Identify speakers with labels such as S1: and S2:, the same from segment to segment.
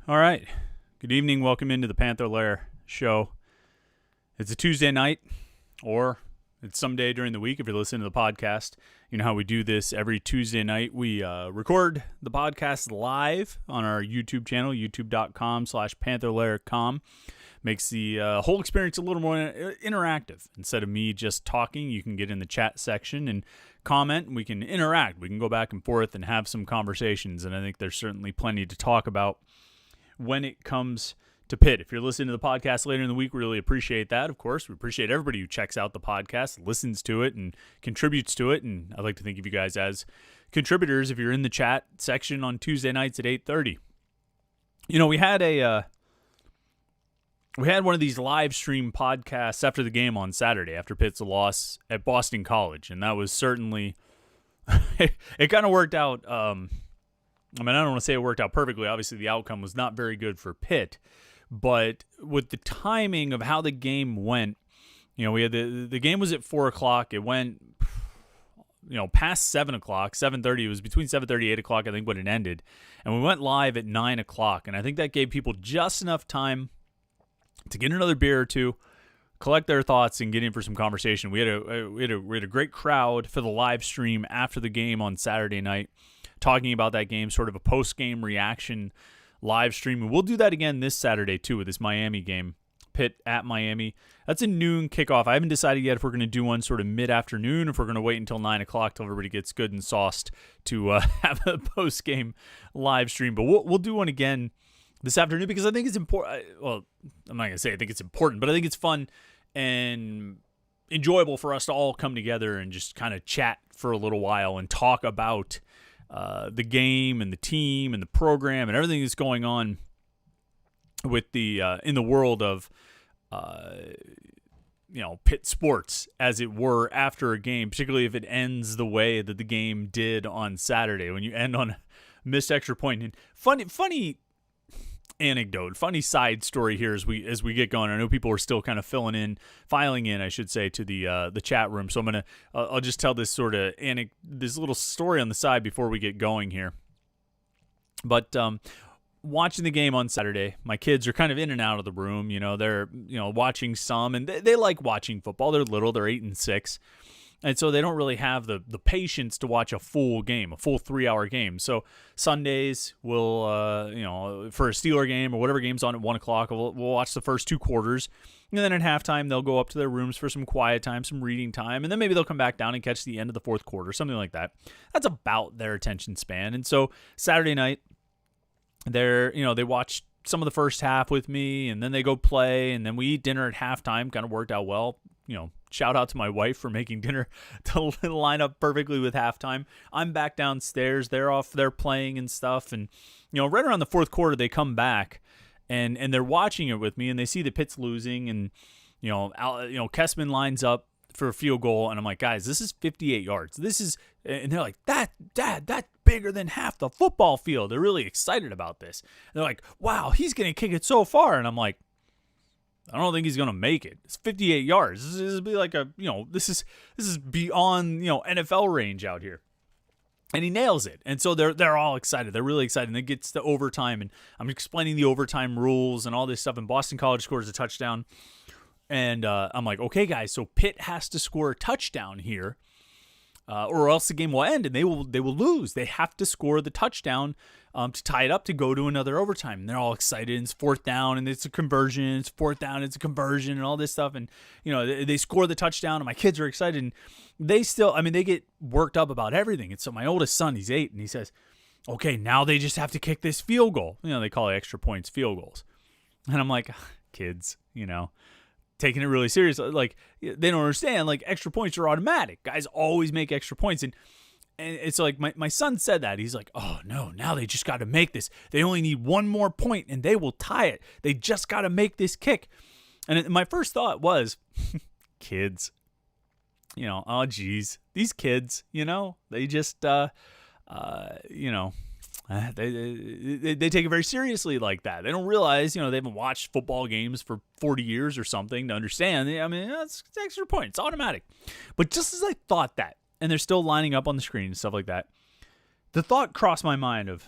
S1: All right. Good evening. Welcome into the Panther-Lair Show. It's a Tuesday night, or it's someday during the week if you're listening to the podcast. You know how we do this every Tuesday night. We record the podcast live on our YouTube channel, youtube.com/Panther-Lair.com. Makes the whole experience a little more interactive. Instead of me just talking, you can get in the chat section and comment, and we can interact. We can go back and forth and have some conversations, and I think there's certainly plenty to talk about when it comes to Pitt. If you're listening to the podcast later in the week, we really appreciate that, of course. We appreciate everybody who checks out the podcast, listens to it, and contributes to it, and I'd like to think of you guys as contributors if you're in the chat section on Tuesday nights at 8:30. You know, we had one of these live stream podcasts after the game on Saturday, after Pitt's loss at Boston College, and that was certainly it kind of worked out. I don't want to say it worked out perfectly. Obviously, the outcome was not very good for Pitt, but with the timing of how the game went, you know, we had the game was at 4:00. It went, past 7:00, 7:30. It was between 7:30 and 8:00, I think, when it ended, and we went live at 9:00, and I think that gave people just enough time to get another beer or two, collect their thoughts, and get in for some conversation. We had a great crowd for the live stream after the game on Saturday night, talking about that game, sort of a post-game reaction live stream. And we'll do that again this Saturday, too, with this Miami game, Pitt at Miami. That's a noon kickoff. I haven't decided yet if we're going to do one sort of mid-afternoon, if we're going to wait until 9 o'clock till everybody gets good and sauced to have a post-game live stream. But we'll do one again this afternoon because I think it's important. Well, I'm not going to say I think it's important, but I think it's fun and enjoyable for us to all come together and just kind of chat for a little while and talk about the game and the team and the program and everything that's going on with the in the world of Pitt sports, as it were, after a game, particularly if it ends the way that the game did on Saturday, when you end on a missed extra point. And funny anecdote, funny side story here as we get going. I know people are still kind of filing in, I should say, to the chat room. So I'll just tell this sort of this little story on the side before we get going here. But watching the game on Saturday, my kids are kind of in and out of the room. You know, they're watching some, and they like watching football. They're little, they're 8 and 6. And so they don't really have the patience to watch a full game, a full 3-hour game. So Sundays, we'll, for a Steeler game or whatever game's on at 1 o'clock, we'll watch the first 2 quarters. And then at halftime, they'll go up to their rooms for some quiet time, some reading time. And then maybe they'll come back down and catch the end of the 4th quarter, something like that. That's about their attention span. And so Saturday night, they watch some of the first half with me, and then they go play, and then we eat dinner at halftime. Kind of worked out well. Shout out to my wife for making dinner to line up perfectly with halftime. I'm back downstairs. They're playing and stuff. And, right around the 4th quarter, they come back and they're watching it with me, and they see the Pitt's losing. And, Kessman lines up for a field goal. And I'm like, guys, this is 58 yards. And they're like, Dad, that's bigger than half the football field. They're really excited about this. And they're like, wow, he's going to kick it so far. And I'm like, I don't think he's going to make it. It's 58 yards. This is be like this is beyond, NFL range out here. And he nails it. And so they're all excited. They're really excited. And it gets to overtime, and I'm explaining the overtime rules and all this stuff. And Boston College scores a touchdown. And I'm like, okay, guys, so Pitt has to score a touchdown here, or else the game will end and they will lose. They have to score the touchdown to tie it up to go to another overtime. And they're all excited. And it's 4th down, and it's a conversion. It's 4th down, it's a conversion, and all this stuff. And they score the touchdown, and my kids are excited. And they get worked up about everything. And so my oldest son, he's 8, and he says, "Okay, now they just have to kick this field goal." They call it extra points field goals. And I'm like, kids, taking it really serious. Like, they don't understand. Like, extra points are automatic. Guys always make extra points. And it's like my son said that. He's like, oh, no, now they just got to make this. They only need one more point, and they will tie it. They just got to make this kick. And my first thought was, kids, oh, geez, these kids, they just, they take it very seriously like that. They don't realize, they haven't watched football games for 40 years or something to understand. It's extra point. It's automatic. But just as I thought that, and they're still lining up on the screen and stuff like that, the thought crossed my mind of,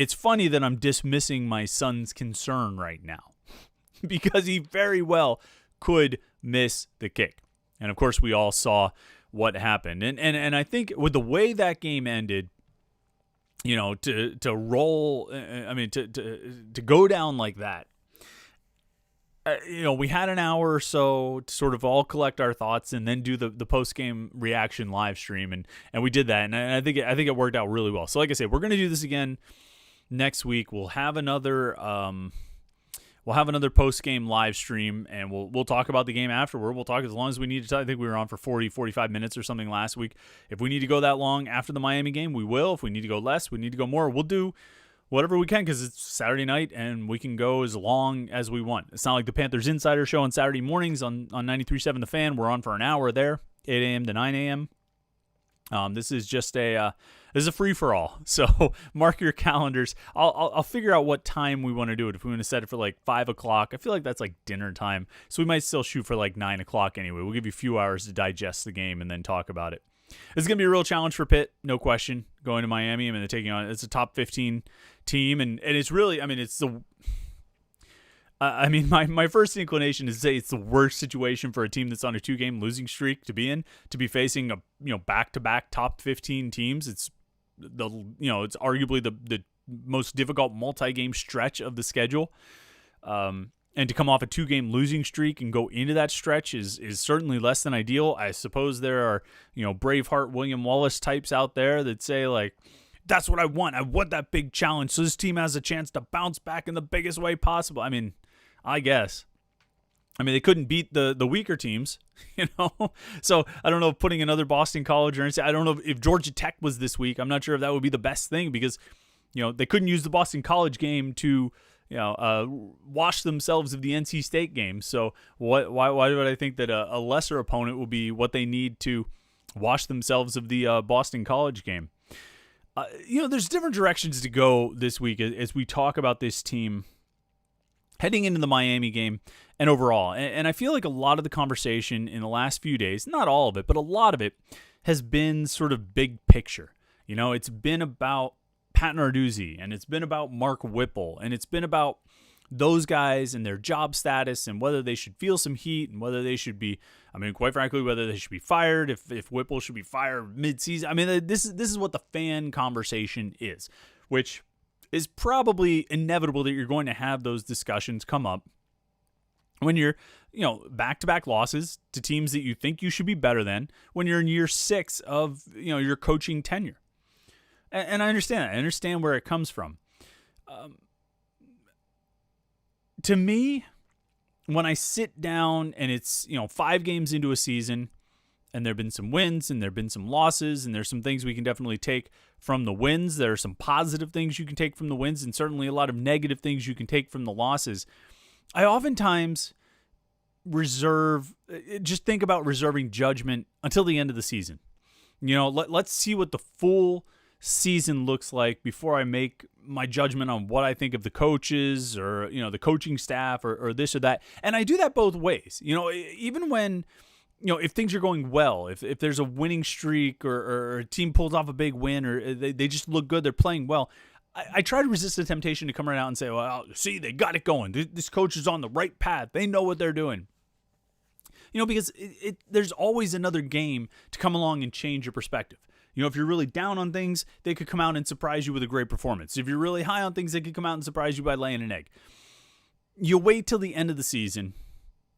S1: it's funny that I'm dismissing my son's concern right now because he very well could miss the kick. And of course, we all saw what happened. And I think with the way that game ended, to roll, to go down like that, we had an hour or so to sort of all collect our thoughts and then do the post-game reaction live stream. And we did that. And I think it worked out really well. So like I said, we're going to do this again next week. We'll have another post-game live stream, and we'll talk about the game afterward. We'll talk as long as we need to. I think we were on for 45 minutes or something last week. If we need to go that long after the Miami game, we will. If we need to go less, we need to go more. We'll do whatever we can because it's Saturday night, and we can go as long as we want. It's not like the Panthers Insider Show on Saturday mornings on 93.7 The Fan. We're on for an hour there, 8 a.m. to 9 a.m. This is just a free-for-all, so mark your calendars. I'll figure out what time we want to do it. If we want to set it for like 5 o'clock, I feel like that's like dinner time, so we might still shoot for like 9 o'clock anyway. We'll give you a few hours to digest the game and then talk about it. It's going to be a real challenge for Pitt, no question, going to Miami. I mean, they're taking on, it's a top 15 team, and it's really, I mean, it's the... my first inclination is to say it's the worst situation for a team that's on a 2-game losing streak to be in, to be facing back-to-back top 15 teams. It's it's arguably the most difficult multi-game stretch of the schedule. And to come off a 2-game losing streak and go into that stretch is certainly less than ideal. I suppose there are, Braveheart William Wallace types out there that say like, that's what I want. I want that big challenge so this team has a chance to bounce back in the biggest way possible. I mean, I guess. They couldn't beat the weaker teams, So I don't know if putting another Boston College or anything. I don't know if Georgia Tech was this week. I'm not sure if that would be the best thing because, they couldn't use the Boston College game to, wash themselves of the NC State game. So why would I think that a lesser opponent will be what they need to wash themselves of the Boston College game? There's different directions to go this week as we talk about this team heading into the Miami game and overall. And I feel like a lot of the conversation in the last few days, not all of it, but a lot of it has been sort of big picture. It's been about Pat Narduzzi, and it's been about Mark Whipple, and it's been about those guys and their job status and whether they should feel some heat and whether they should be, quite frankly, whether they should be fired, if Whipple should be fired mid-season. This is what the fan conversation is, which is probably inevitable that you're going to have those discussions come up when you're, back-to-back losses to teams that you think you should be better than when you're in year 6 of, your coaching tenure. And I understand that. I understand where it comes from. To me, when I sit down and it's, 5 games into a season and there have been some wins and there have been some losses and there's some things we can definitely take from the wins. There are some positive things you can take from the wins and certainly a lot of negative things you can take from the losses. I oftentimes just think about reserving judgment until the end of the season. Let's see what the full season looks like before I make my judgment on what I think of the coaches or, the coaching staff or this or that. And I do that both ways. Even when, if things are going well, if there's a winning streak or a team pulls off a big win or they just look good, they're playing well, I try to resist the temptation to come right out and say, well, see, they got it going. This coach is on the right path. They know what they're doing. Because there's always another game to come along and change your perspective. If you're really down on things, they could come out and surprise you with a great performance. If you're really high on things, they could come out and surprise you by laying an egg. You wait till the end of the season,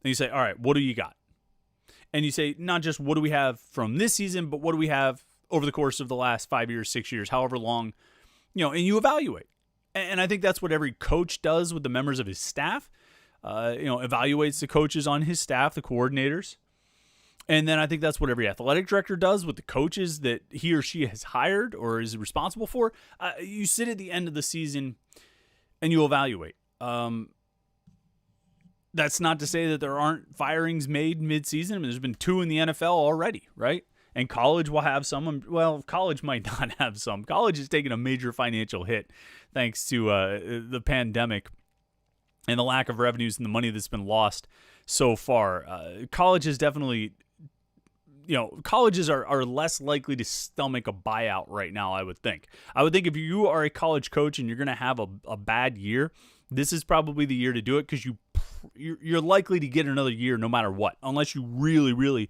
S1: and you say, all right, what do you got? And you say, not just what do we have from this season, but what do we have over the course of the last 5 years, 6 years, however long, and you evaluate. And I think that's what every coach does with the members of his staff, evaluates the coaches on his staff, the coordinators. And then I think that's what every athletic director does with the coaches that he or she has hired or is responsible for. You sit at the end of the season and you evaluate. That's not to say that there aren't firings made mid-season. There's been 2 in the NFL already, right? And college will have some. Well, college might not have some. College has taken a major financial hit thanks to the pandemic and the lack of revenues and the money that's been lost so far. College has definitely colleges are less likely to stomach a buyout right now, I would think. I would think if you are a college coach and you're going to have a bad year, this is probably the year to do it because you're likely to get another year no matter what, unless you really, really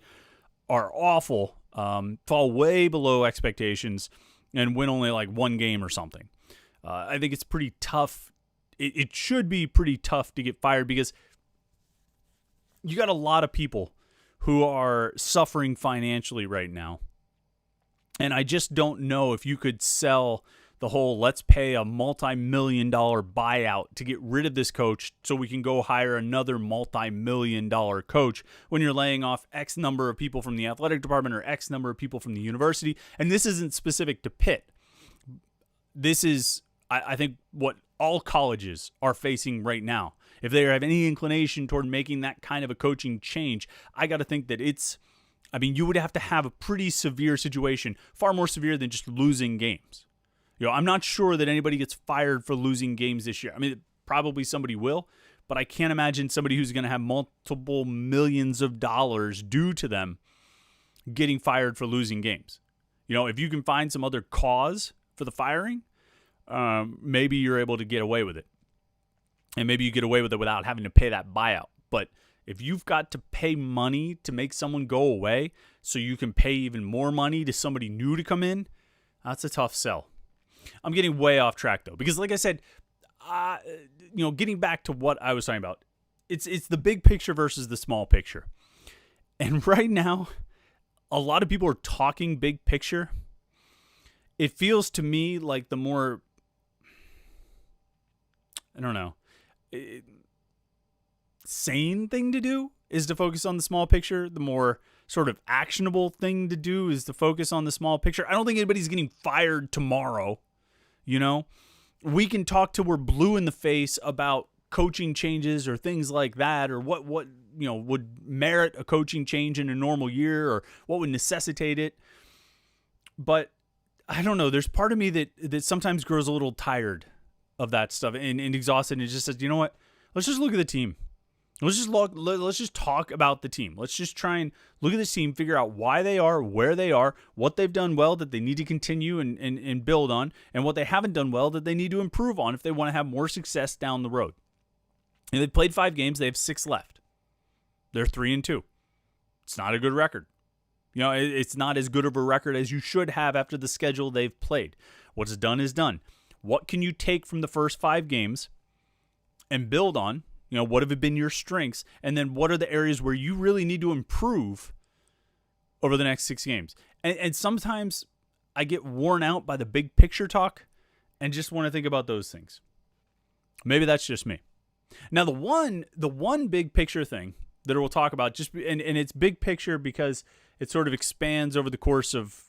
S1: are awful, fall way below expectations, and win only like one game or something. I think it's pretty tough. It should be pretty tough to get fired because you got a lot of people who are suffering financially right now. And I just don't know if you could sell the whole let's pay a multi-million-dollar buyout to get rid of this coach so we can go hire another multi-million-dollar coach when you're laying off X number of people from the athletic department or X number of people from the university. And this isn't specific to Pitt. This is, I think, what all colleges are facing right now. If they have any inclination toward making that kind of a coaching change, I got to think that you would have to have a pretty severe situation, far more severe than just losing games. I'm not sure that anybody gets fired for losing games this year. I mean, probably somebody will, but I can't imagine somebody who's going to have multiple millions of dollars due to them getting fired for losing games. If you can find some other cause for the firing, maybe you're able to get away with it. And maybe you get away with it without having to pay that buyout. But if you've got to pay money to make someone go away so you can pay even more money to somebody new to come in, that's a tough sell. I'm getting way off track, though, because like I said, getting back to what I was talking about, it's the big picture versus the small picture. And right now, a lot of people are talking big picture. It feels to me like the more, sane thing to do is to focus on the small picture. The more sort of actionable thing to do is to focus on the small picture. I don't think anybody's getting fired tomorrow. We can talk till we're blue in the face about coaching changes or things like that, or what would merit a coaching change in a normal year, or what would necessitate it. But I don't know. There's part of me that sometimes grows a little tired of that stuff and exhausted, and it just says, you know what? Let's just look at the team. Let's just talk about the team. Let's just try and look at this team, figure out why they are, where they are, what they've done well that they need to continue and build on, and what they haven't done well that they need to improve on if they want to have more success down the road. And they've played 5 games. They have 6 left. They're 3-2. It's not a good record. It's not as good of a record as you should have after the schedule they've played. What's done is done. What can you take from the first 5 games and build on? What have been your strengths? And then what are the areas where you really need to improve over the next 6 games? And sometimes I get worn out by the big picture talk and just want to think about those things. Maybe that's just me. Now, the one big picture thing that we'll talk about, and it's big picture because it sort of expands over the course of,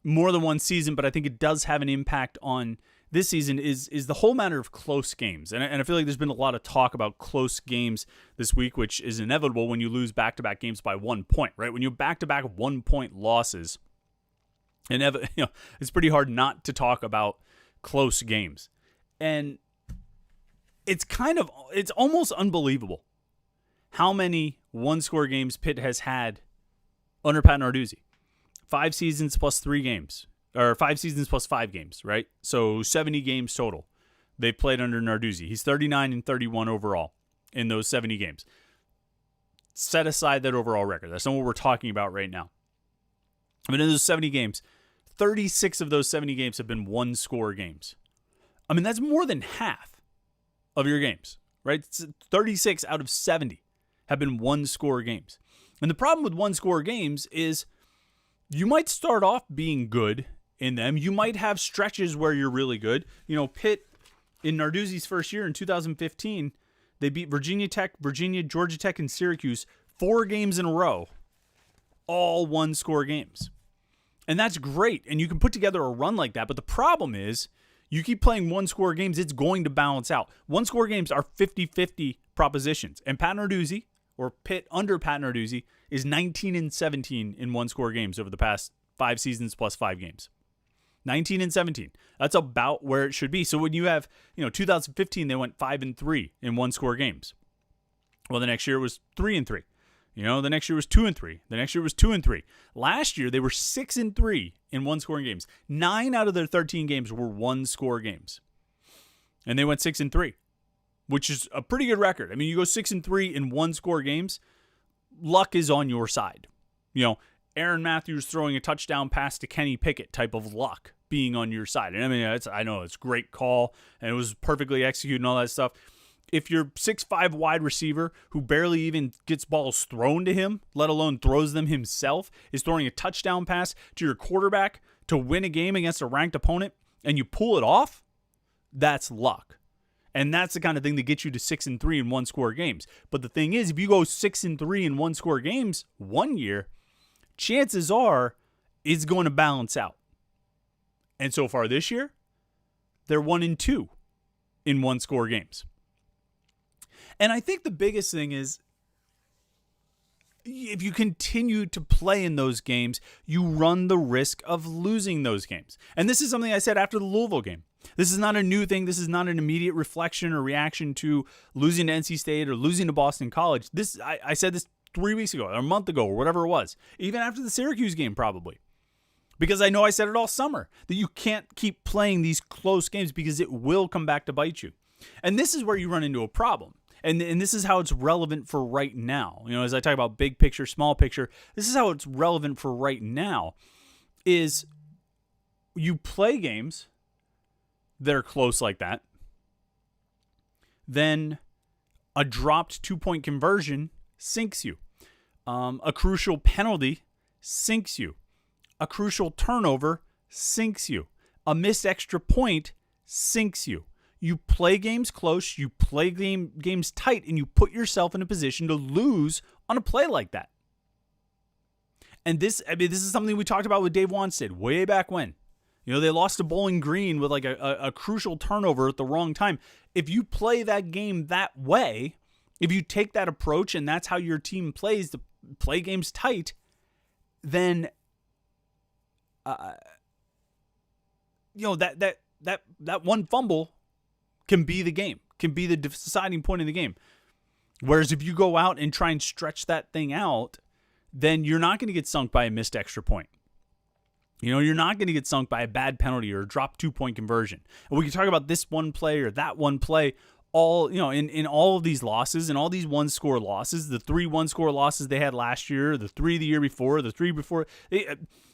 S1: more than one season, but I think it does have an impact on this season is the whole matter of close games. And I feel like there's been a lot of talk about close games this week, which is inevitable when you lose back-to-back games by 1 point, right? When you back-to-back 1-point losses, it's pretty hard not to talk about close games. And it's almost unbelievable how many one-score games Pitt has had under Pat Narduzzi. 5 seasons plus 3 games. Or 5 seasons plus 5 games, right? So 70 games total they've played under Narduzzi. He's 39-31 overall in those 70 games. Set aside that overall record. That's not what we're talking about right now. I mean, in those 70 games, 36 of those 70 games have been one-score games. I mean, that's more than half of your games, right? 36 out of 70 have been one-score games. And the problem with one-score games is you might start off being good in them. You might have stretches where you're really good. Pitt, in Narduzzi's first year in 2015, they beat Virginia Tech, Georgia Tech, and Syracuse 4 games in a row, all one-score games. And that's great, and you can put together a run like that. But the problem is you keep playing one-score games, it's going to balance out. One-score games are 50-50 propositions. And Pat Narduzzi, or Pitt under Pat Narduzzi, is 19-17 in one-score games over the past 5 seasons plus 5 games. 19-17. That's about where it should be. So when you have, 2015, they went 5-3 in one-score games. Well, the next year it was 3-3. The next year was 2-3. The next year was 2-3. Last year they were 6-3 in one-scoring games. 9 out of their 13 games were one-score games, and they went 6-3, which is a pretty good record. I mean, you go 6-3 in one-score games, luck is on your side. Aaron Matthews throwing a touchdown pass to Kenny Pickett type of luck being on your side. And I mean, I know it's a great call, and it was perfectly executed and all that stuff. If your 6'5" wide receiver who barely even gets balls thrown to him, let alone throws them himself, is throwing a touchdown pass to your quarterback to win a game against a ranked opponent, and you pull it off, that's luck. And that's the kind of thing that gets you to 6-3 in one-score games. But the thing is, if you go 6-3 in one-score games one year, chances are it's going to balance out. And so far this year, they're 1-2 in one-score games. And I think the biggest thing is, if you continue to play in those games, you run the risk of losing those games. And this is something I said after the Louisville game. This is not a new thing. This is not an immediate reflection or reaction to losing to NC State or losing to Boston College. I said this 3 weeks ago or a month ago or whatever it was, even after the Syracuse game probably. Because I know I said it all summer, that you can't keep playing these close games because it will come back to bite you. And this is where you run into a problem. And this is how it's relevant for right now. As I talk about big picture, small picture, this is how it's relevant for right now, is you play games that are close like that, then a dropped 2-point conversion sinks you. A crucial penalty sinks you. A crucial turnover sinks you. A missed extra point sinks you. You play games close, you play games tight, and you put yourself in a position to lose on a play like that. And this is something we talked about with Dave Wanstead way back when. They lost to Bowling Green with like a crucial turnover at the wrong time. If you play that game that way, if you take that approach and that's how your team plays, to play games tight, then that one fumble can be the game, can be the deciding point in the game. Whereas if you go out and try and stretch that thing out, then you're not going to get sunk by a missed extra point. You're not going to get sunk by a bad penalty or a dropped 2-point conversion. And we can talk about this one play or that one play all, in all of these losses and all these one-score losses, the 3 one-score losses they had last year, the 3 the year before, the 3 before.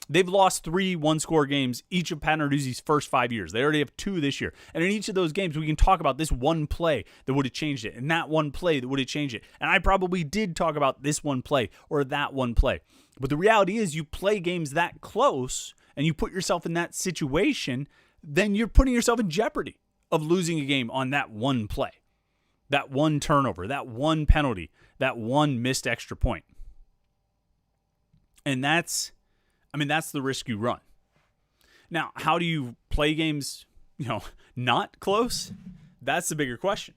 S1: They've lost 3 one-score games each of Pat Narduzzi's first 5 years. They already have 2 this year. And in each of those games, we can talk about this one play that would have changed it and that one play that would have changed it. And I probably did talk about this one play or that one play. But the reality is, you play games that close and you put yourself in that situation, then you're putting yourself in jeopardy of losing a game on that one play, that one turnover, that one penalty, that one missed extra point. And that's the risk you run. Now, how do you play games, not close? That's the bigger question.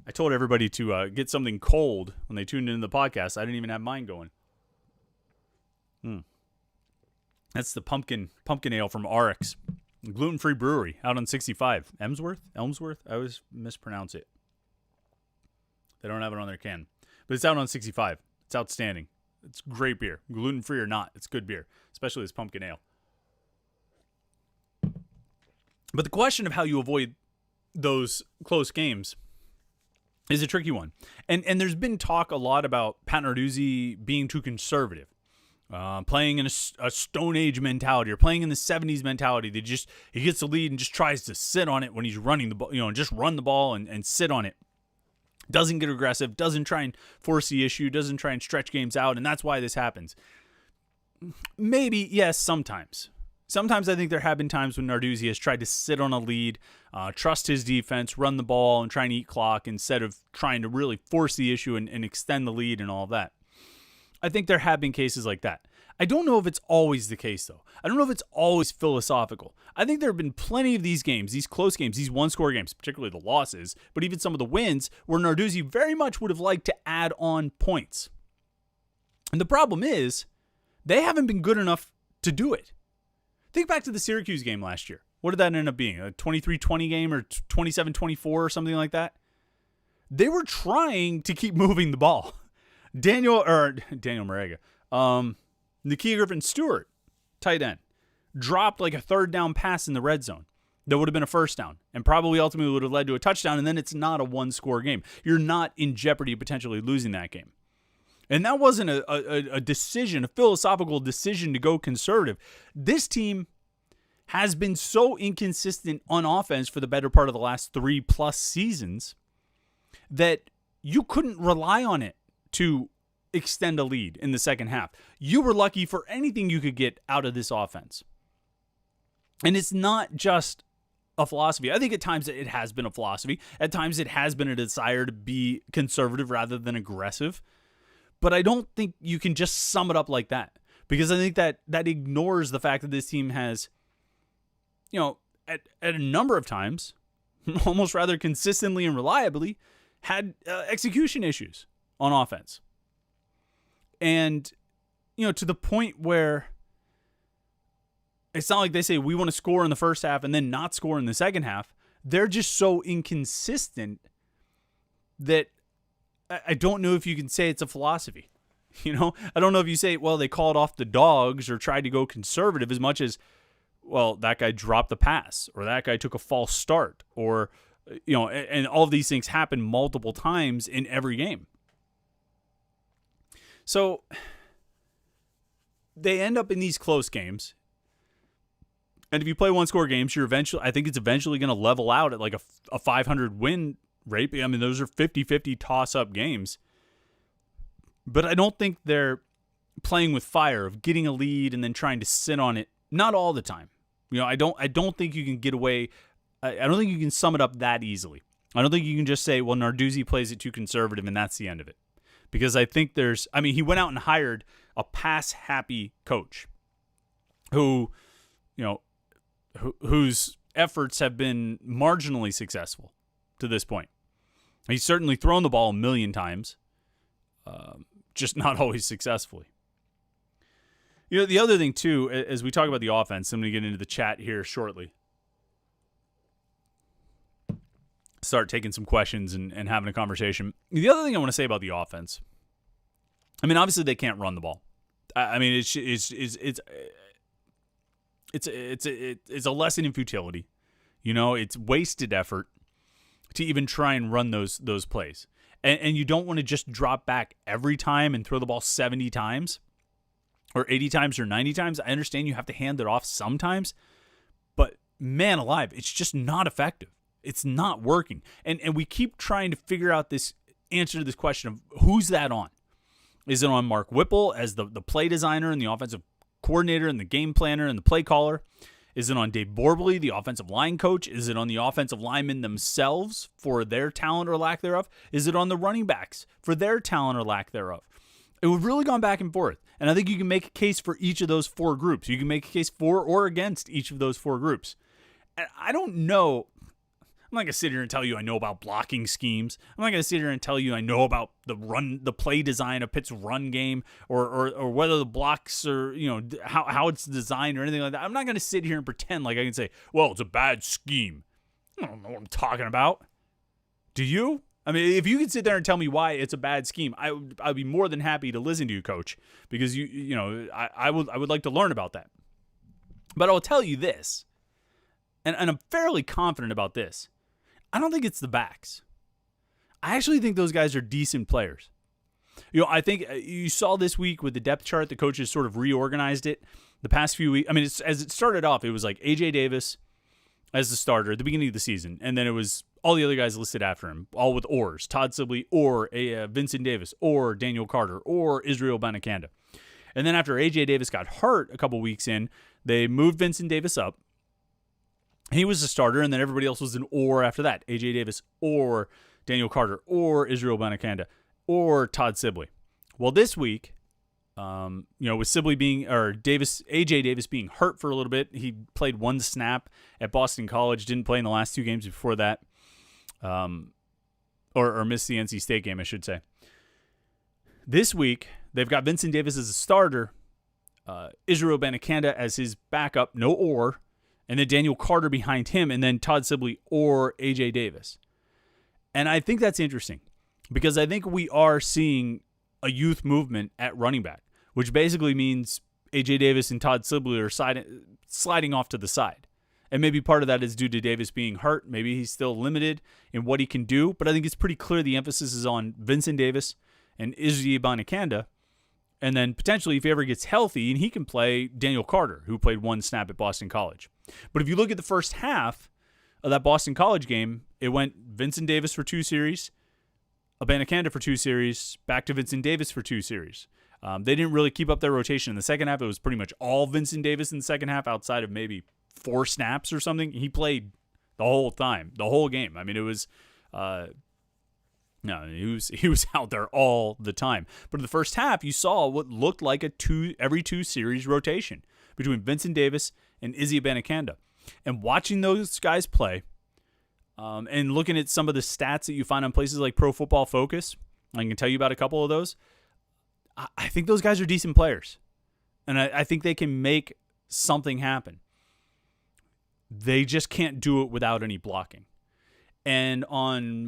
S1: I told everybody to get something cold when they tuned into the podcast. I didn't even have mine going. That's the pumpkin ale from RX. Gluten-free brewery out on 65. Elmsworth? I always mispronounce it. They don't have it on their can. But it's out on 65. It's outstanding. It's great beer. Gluten-free or not, it's good beer. Especially this pumpkin ale. But the question of how you avoid those close games is a tricky one. And there's been talk a lot about Pat Narduzzi being too conservative. Playing in a Stone Age mentality, or playing in the 70s mentality. He gets the lead and just tries to sit on it when he's running the ball, and just run the ball and sit on it. Doesn't get aggressive, doesn't try and force the issue, doesn't try and stretch games out, and that's why this happens. Maybe, yes, sometimes. Sometimes I think there have been times when Narduzzi has tried to sit on a lead, trust his defense, run the ball, and try and eat clock instead of trying to really force the issue and extend the lead and all that. I think there have been cases like that. I don't know if it's always the case, though. I don't know if it's always philosophical. I think there have been plenty of these games, these close games, these one-score games, particularly the losses, but even some of the wins, where Narduzzi very much would have liked to add on points. And the problem is, they haven't been good enough to do it. Think back to the Syracuse game last year. What did that end up being? A 23-20 game or 27-24 or something like that? they were trying to keep moving the ball. Daniel Marega, Nakia Griffin-Stewart, tight end, dropped like a third down pass in the red zone. That would have been a first down and probably ultimately would have led to a touchdown. And then it's not a one-score game. You're not in jeopardy of potentially losing that game. And that wasn't a decision, a philosophical decision to go conservative. This team has been so inconsistent on offense for the better part of the last 3+ seasons that you couldn't rely on it to extend a lead in the second half. You were lucky for anything you could get out of this offense. And it's not just a philosophy. I think at times it has been a philosophy. At times it has been a desire to be conservative rather than aggressive. But I don't think you can just sum it up like that. Because I think that ignores the fact that this team has, at a number of times, almost rather consistently and reliably, had execution issues on offense. And, to the point where it's not like they say we want to score in the first half and then not score in the second half. They're just so inconsistent that I don't know if you can say it's a philosophy. I don't know if you say, well, they called off the dogs or tried to go conservative as much as, well, that guy dropped the pass or that guy took a false start or, and all of these things happen multiple times in every game. So they end up in these close games. And if you play one-score games, I think it's eventually going to level out at like a 500 win rate. I mean, those are 50-50 toss-up games. But I don't think they're playing with fire of getting a lead and then trying to sit on it. Not all the time. I don't think you can get away. I don't think you can sum it up that easily. I don't think you can just say, well, Narduzzi plays it too conservative and that's the end of it. Because I think he went out and hired a pass-happy coach who, whose efforts have been marginally successful to this point. He's certainly thrown the ball a million times, just not always successfully. The other thing, too, as we talk about the offense, I'm going to get into the chat here shortly. Start taking some questions and having a conversation. The other thing I want to say about the offense, obviously they can't run the ball. It's a lesson in futility. It's wasted effort to even try and run those plays. And you don't want to just drop back every time and throw the ball 70 times or 80 times or 90 times. I understand you have to hand it off sometimes, but man alive, it's just not effective. It's not working. And we keep trying to figure out this answer to this question of who's that on? Is it on Mark Whipple as the play designer and the offensive coordinator and the game planner and the play caller? Is it on Dave Borbley, the offensive line coach? Is it on the offensive linemen themselves for their talent or lack thereof? Is it on the running backs for their talent or lack thereof? We've really gone back and forth. And I think you can make a case for each of those four groups. You can make a case for or against each of those four groups. And I don't know. I'm not going to sit here and tell you I know about blocking schemes. I'm not going to sit here and tell you I know about the play design of Pitt's run game or whether the blocks are, how it's designed or anything like that. I'm not going to sit here and pretend like I can say, well, it's a bad scheme. I don't know what I'm talking about. Do you? If you could sit there and tell me why it's a bad scheme, I'd be more than happy to listen to you, Coach, because I would like to learn about that. But I'll tell you this, and I'm fairly confident about this. I don't think it's the backs. I actually think those guys are decent players. I think you saw this week with the depth chart, the coaches sort of reorganized it the past few weeks. As it started off, it was like A.J. Davis as the starter at the beginning of the season, and then it was all the other guys listed after him, all with ors. Todd Sibley or Vincent Davis or Daniel Carter or Israel Abanikanda. And then after A.J. Davis got hurt a couple weeks in, they moved Vincent Davis up. He was the starter, and then everybody else was an or after that. A.J. Davis or Daniel Carter or Israel Abanikanda or Todd Sibley. Well, this week, with Sibley A.J. Davis being hurt for a little bit, he played one snap at Boston College, didn't play in the last two games before that, or missed the NC State game, I should say. This week, they've got Vincent Davis as a starter, Israel Abanikanda as his backup, no or, and then Daniel Carter behind him, and then Todd Sibley or A.J. Davis. And I think that's interesting because I think we are seeing a youth movement at running back, which basically means A.J. Davis and Todd Sibley are sliding off to the side. And maybe part of that is due to Davis being hurt. Maybe he's still limited in what he can do. But I think it's pretty clear the emphasis is on Vincent Davis and Izzy Abanikanda. And then potentially, if he ever gets healthy, and he can play Daniel Carter, who played one snap at Boston College. But if you look at the first half of that Boston College game, it went Vincent Davis for 2 series, Abanikanda for 2 series, back to Vincent Davis for 2 series. They didn't really keep up their rotation in the second half. It was pretty much all Vincent Davis in the second half outside of maybe 4 snaps or something. He played the whole time, the whole game. I mean, it was he was out there all the time. But in the first half, you saw what looked like every 2 series rotation between Vincent Davis and Izzy Abanikanda. And watching those guys play, and looking at some of the stats that you find on places like Pro Football Focus, I can tell you about a couple of those. I think those guys are decent players, and I think they can make something happen. They just can't do it without any blocking. And on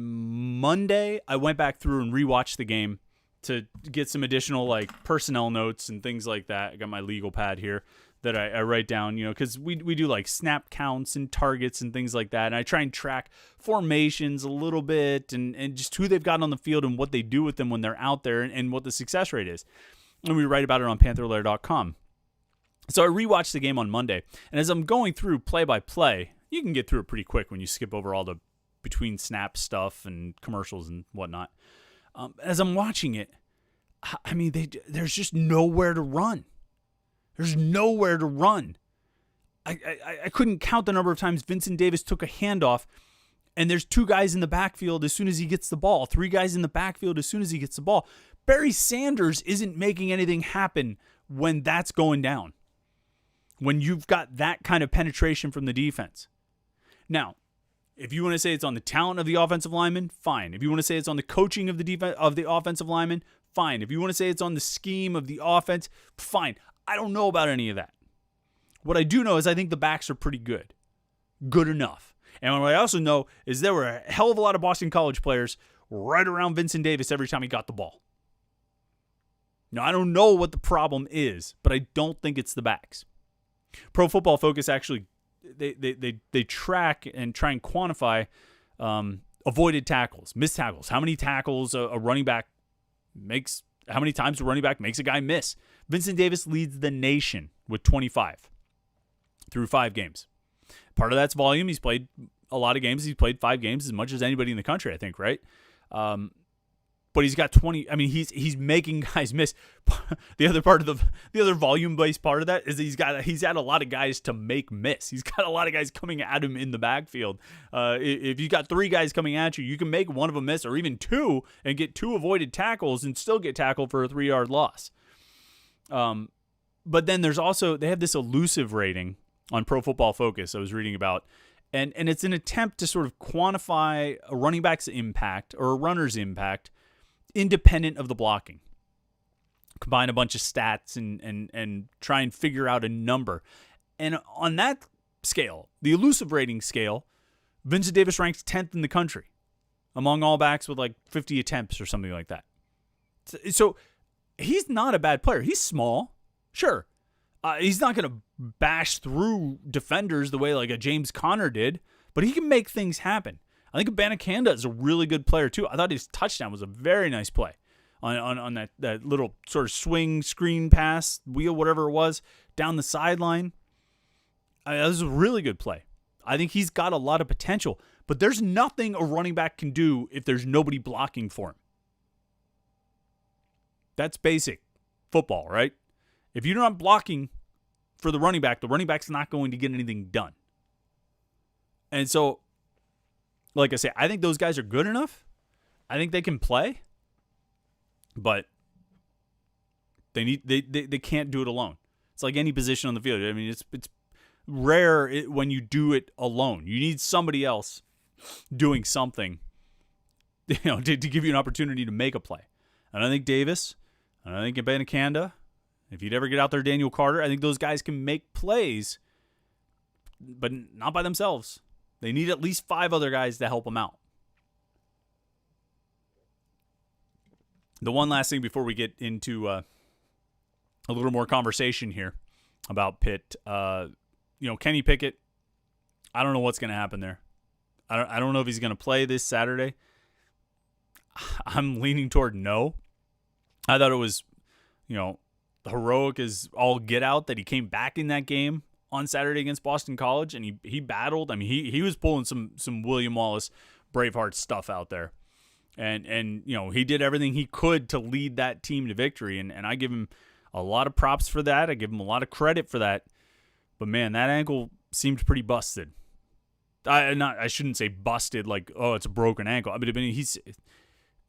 S1: Monday, I went back through and rewatched the game to get some additional personnel notes and things like that. I got my legal pad here that I write down, because we do snap counts and targets and things like that. And I try and track formations a little bit and just who they've got on the field and what they do with them when they're out there and what the success rate is. And we write about it on Panther-Lair.com. So I rewatched the game on Monday. And as I'm going through play by play, you can get through it pretty quick when you skip over all the between snap stuff and commercials and whatnot. As I'm watching it, I mean, there's just nowhere to run. There's nowhere to run. I couldn't count the number of times Vincent Davis took a handoff, and there's 2 guys in the backfield as soon as he gets the ball, 3 guys in the backfield as soon as he gets the ball. Barry Sanders isn't making anything happen when that's going down, when you've got that kind of penetration from the defense. Now, if you want to say it's on the talent of the offensive lineman, fine. If you want to say it's on the coaching of the offensive lineman, fine. If you want to say it's on the scheme of the offense, fine. I don't know about any of that. What I do know is I think the backs are pretty good. Good enough. And what I also know is there were a hell of a lot of Boston College players right around Vincent Davis every time he got the ball. Now, I don't know what the problem is, but I don't think it's the backs. Pro Football Focus actually, they track and try and quantify avoided tackles, missed tackles. How many tackles a running back makes, how many times a running back makes a guy miss. Vincent Davis leads the nation with 25 through 5 games. Part of that's volume. He's played a lot of games. He's played 5 games as much as anybody in the country, I think, right? But he's got 20. I mean, he's making guys miss. The other volume-based part of that is he's had a lot of guys to make miss. He's got a lot of guys coming at him in the backfield. If you got 3 guys coming at you, you can make one of them miss, or even 2, and get 2 avoided tackles and still get tackled for a 3-yard loss. But then there's also, they have this elusive rating on Pro Football Focus I was reading about, and it's an attempt to sort of quantify a running back's impact or a runner's impact independent of the blocking. Combine a bunch of stats and try and figure out a number. And on that scale, the elusive rating scale, Vincent Davis ranks 10th in the country among all backs with 50 attempts or something like that. So he's not a bad player. He's small, sure. He's not going to bash through defenders the way a James Conner did, but he can make things happen. I think Abanikanda is a really good player too. I thought his touchdown was a very nice play on that little sort of swing screen pass, wheel, whatever it was, down the sideline. That was a really good play. I think he's got a lot of potential, but there's nothing a running back can do if there's nobody blocking for him. That's basic football, right? If you're not blocking for the running back's not going to get anything done. And so, like I say, I think those guys are good enough. I think they can play, but they can't do it alone. It's like any position on the field. I mean, it's rare when you do it alone. You need somebody else doing something, to give you an opportunity to make a play. And I think Davis, and I think Abanikanda, if you'd ever get out there, Daniel Carter, I think those guys can make plays, but not by themselves. They need at least 5 other guys to help them out. The one last thing before we get into a little more conversation here about Pitt, Kenny Pickett, I don't know what's going to happen there. I don't know if he's going to play this Saturday. I'm leaning toward no. I thought it was, heroic as all get out that he came back in that game on Saturday against Boston College, and he battled. I mean, he was pulling some William Wallace Braveheart stuff out there. And he did everything he could to lead that team to victory, and I give him a lot of props for that. I give him a lot of credit for that. But, man, that ankle seemed pretty busted. I shouldn't say busted like, oh, it's a broken ankle. I mean,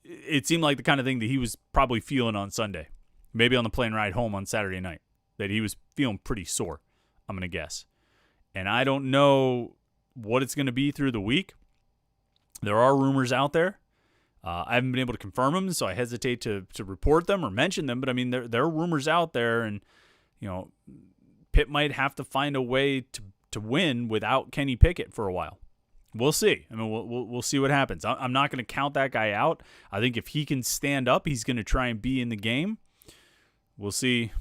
S1: it seemed like the kind of thing that he was probably feeling on Sunday, maybe on the plane ride home on Saturday night, that he was feeling pretty sore, I'm going to guess. And I don't know what it's going to be through the week. There are rumors out there. I haven't been able to confirm them, so I hesitate to report them or mention them. But, I mean, there are rumors out there, and, Pitt might have to find a way to win without Kenny Pickett for a while. We'll see. I mean, we'll see what happens. I'm not going to count that guy out. I think if he can stand up, he's going to try and be in the game. We'll see.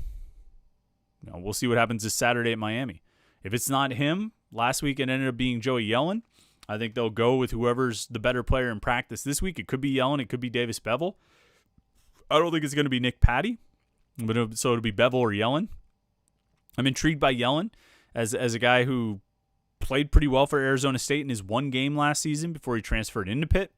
S1: We'll see what happens this Saturday at Miami. If it's not him, last week it ended up being Joey Yellen. I think they'll go with whoever's the better player in practice this week. It could be Yellen. It could be Davis Bevel. I don't think it's going to be Nick Patty, so it'll be Bevel or Yellen. I'm intrigued by Yellen as a guy who played pretty well for Arizona State in his one game last season before he transferred into Pitt.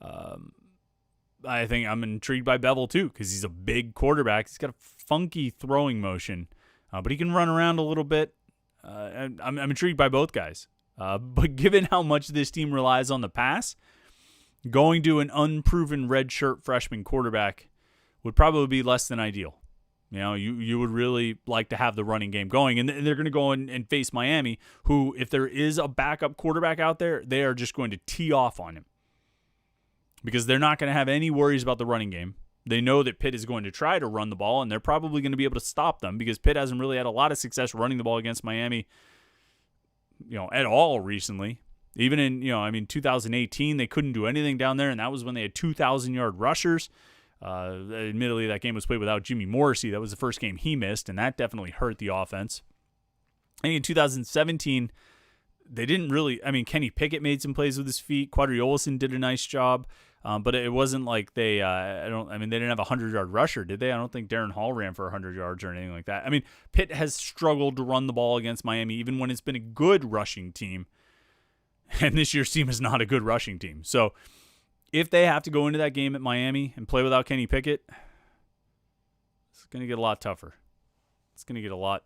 S1: I think I'm intrigued by Bevel too because he's a big quarterback. He's got a funky throwing motion, but he can run around a little bit. I'm intrigued by both guys. But given how much this team relies on the pass, going to an unproven redshirt freshman quarterback would probably be less than ideal. You would really like to have the running game going, and they're going to go and face Miami, who, if there is a backup quarterback out there, they are just going to tee off on him because they're not going to have any worries about the running game. They know that Pitt is going to try to run the ball, and they're probably going to be able to stop them because Pitt hasn't really had a lot of success running the ball against Miami, at all recently. Even in, 2018, they couldn't do anything down there, and that was when they had 2,000-yard rushers. Admittedly, that game was played without Jimmy Morrissey. That was the first game he missed, and that definitely hurt the offense. I think in 2017, they didn't really. I mean, Kenny Pickett made some plays with his feet. Quadri Olson did a nice job, but it wasn't like they. They didn't have a 100-yard rusher, did they? I don't think Darren Hall ran for 100 yards or anything like that. I mean, Pitt has struggled to run the ball against Miami, even when it's been a good rushing team. And this year's team is not a good rushing team, so. If they have to go into that game at Miami and play without Kenny Pickett, it's going to get a lot tougher. It's going to get a lot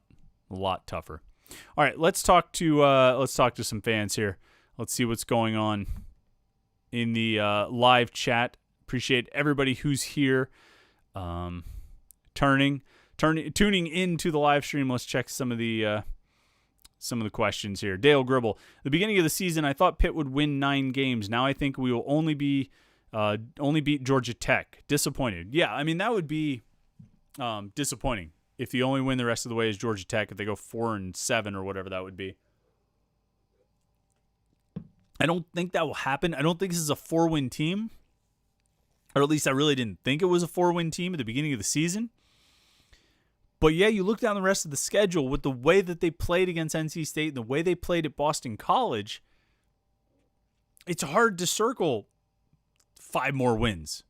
S1: tougher. All right, let's talk to some fans here. Let's see what's going on in the live chat. Appreciate everybody who's here, tuning into the live stream. Let's check some of the questions here. Dale Gribble. The beginning of the season, I thought Pitt would win 9 games. Now I think we will only beat Georgia Tech. Disappointed. Yeah, I mean, that would be disappointing if the only win the rest of the way is Georgia Tech, if they go 4-7 or whatever that would be. I don't think that will happen. I don't think this is a 4-win team, or at least I really didn't think it was a 4-win team at the beginning of the season. But, yeah, you look down the rest of the schedule with the way that they played against NC State and the way they played at Boston College, it's hard to circle 5 more wins,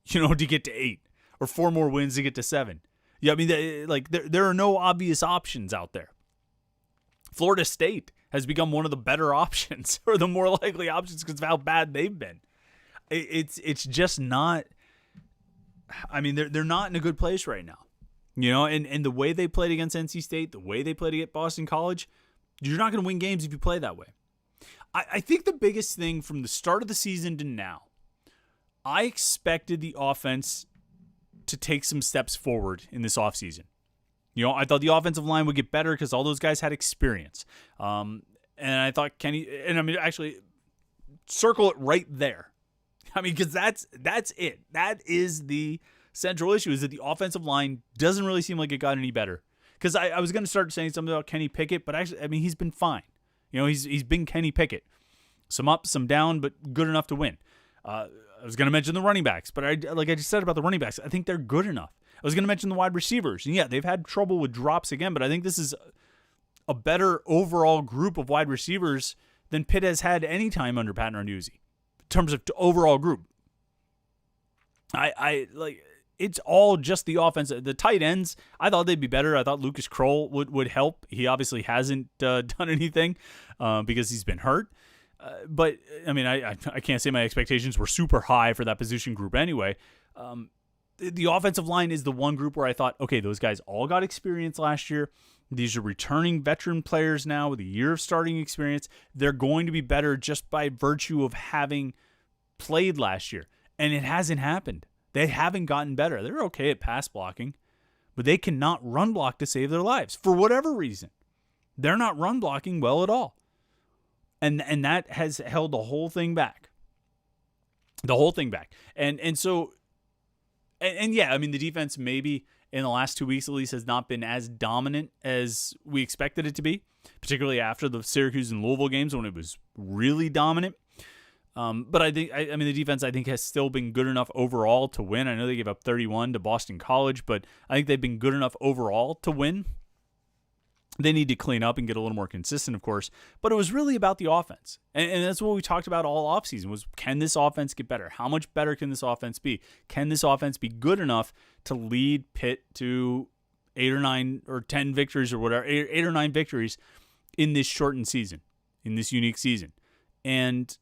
S1: to get to 8, or 4 more wins to get to 7. Yeah, I mean, there are no obvious options out there. Florida State has become one of the better options, or the more likely options because of how bad they've been. It's just not. I mean, they're not in a good place right now. And the way they played against NC State, the way they played against Boston College, you're not going to win games if you play that way. I think the biggest thing from the start of the season to now, I expected the offense to take some steps forward in this offseason. I thought the offensive line would get better because all those guys had experience. And I thought actually, circle it right there. I mean, because that's it. That is the central issue, is that the offensive line doesn't really seem like it got any better. Because I was going to start saying something about Kenny Pickett, but actually, I mean, he's been fine. He's been Kenny Pickett. Some up, some down, but good enough to win. I was going to mention the running backs, but like I just said about the running backs, I think they're good enough. I was going to mention the wide receivers. And yeah, they've had trouble with drops again, but I think this is a better overall group of wide receivers than Pitt has had any time under Pat Narduzzi in terms of overall group. I like it's all just the offense. The tight ends, I thought they'd be better. I thought Lucas Kroll would help. He obviously hasn't done anything because he's been hurt. But I mean, I can't say my expectations were super high for that position group anyway. The offensive line is the one group where I thought, okay, those guys all got experience last year. These are returning veteran players now with a year of starting experience. They're going to be better just by virtue of having played last year. And it hasn't happened. They haven't gotten better. They're okay at pass blocking, but they cannot run block to save their lives for whatever reason. They're not run blocking well at all. And that has held the whole thing back. The whole thing back. And so, yeah, I mean, the defense maybe in the last 2 weeks at least has not been as dominant as we expected it to be, particularly after the Syracuse and Louisville games when it was really dominant. But I think, I mean, the defense I think has still been good enough overall to win. I know they gave up 31 to Boston College, but I think they've been good enough overall to win. They need to clean up and get a little more consistent, of course. But it was really about the offense. And that's what we talked about all offseason was, can this offense get better? How much better can this offense be? Can this offense be good enough to lead Pitt to 8 or 9 or 10 victories or whatever, 8 or 9 victories in this shortened season, in this unique season? And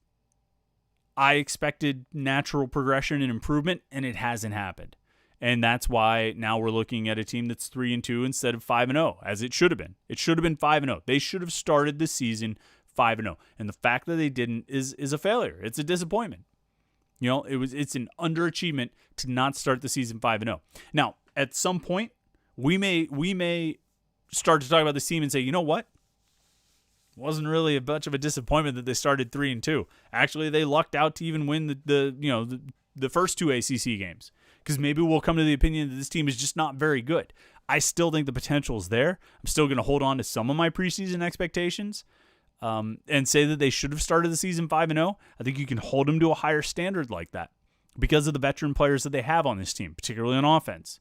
S1: I expected natural progression and improvement, and it hasn't happened. And that's why now we're looking at a team that's 3-2 instead of 5-0, as it should have been. It should have been 5-0. They should have started the season 5-0. And the fact that they didn't is a failure. It's a disappointment. You know, it's an underachievement to not start the season 5-0. Now, at some point, we may start to talk about this team and say, you know what? It wasn't really much of a disappointment that they started 3-2. Actually, they lucked out to even win the first 2 ACC games. Because maybe we'll come to the opinion that this team is just not very good. I still think the potential is there. I'm still going to hold on to some of my preseason expectations and say that they should have started the season 5-0. I think you can hold them to a higher standard like that because of the veteran players that they have on this team, particularly on offense.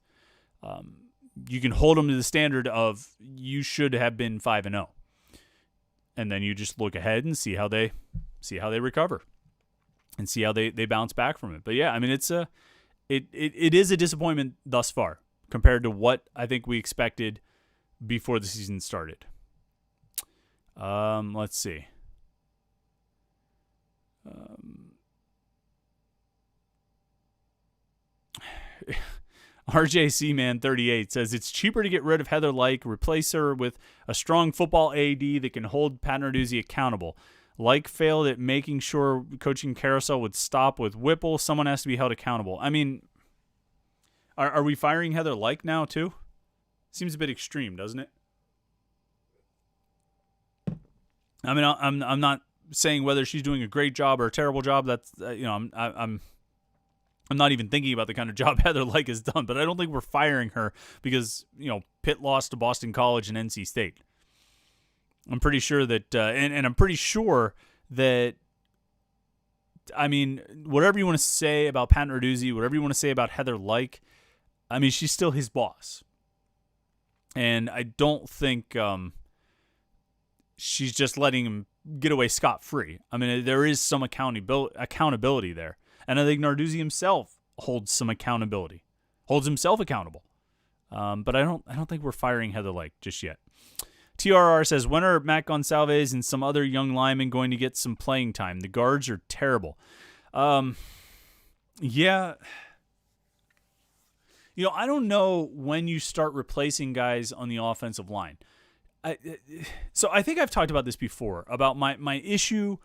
S1: You can hold them to the standard of you should have been 5-0. And then you just look ahead and see how they recover and see how they bounce back from it. But yeah, I mean, it is a disappointment thus far compared to what I think we expected before the season started. Let's see. RJC Man 38 says it's cheaper to get rid of Heather Lyke, replace her with a strong football AD that can hold Pat Narduzzi accountable. Lyke failed at making sure coaching carousel would stop with Whipple. Someone has to be held accountable. I mean, are we firing Heather Lyke now too? Seems a bit extreme, doesn't it? I mean, I'm not saying whether she's doing a great job or a terrible job. That's I'm not even thinking about the kind of job Heather Lyke has done, but I don't think we're firing her because, Pitt lost to Boston College and NC State. I'm pretty sure that, and I'm pretty sure that, I mean, whatever you want to say about Pat Narduzzi, whatever you want to say about Heather Lyke, I mean, she's still his boss. And I don't think she's just letting him get away scot-free. I mean, there is some accountability there. And I think Narduzzi himself holds some accountability, holds himself accountable. But I don't think we're firing Heather Lyke just yet. TRR says, when are Matt Gonsalves and some other young linemen going to get some playing time? The guards are terrible. Yeah. I don't know when you start replacing guys on the offensive line. So I think I've talked about this before, about my issue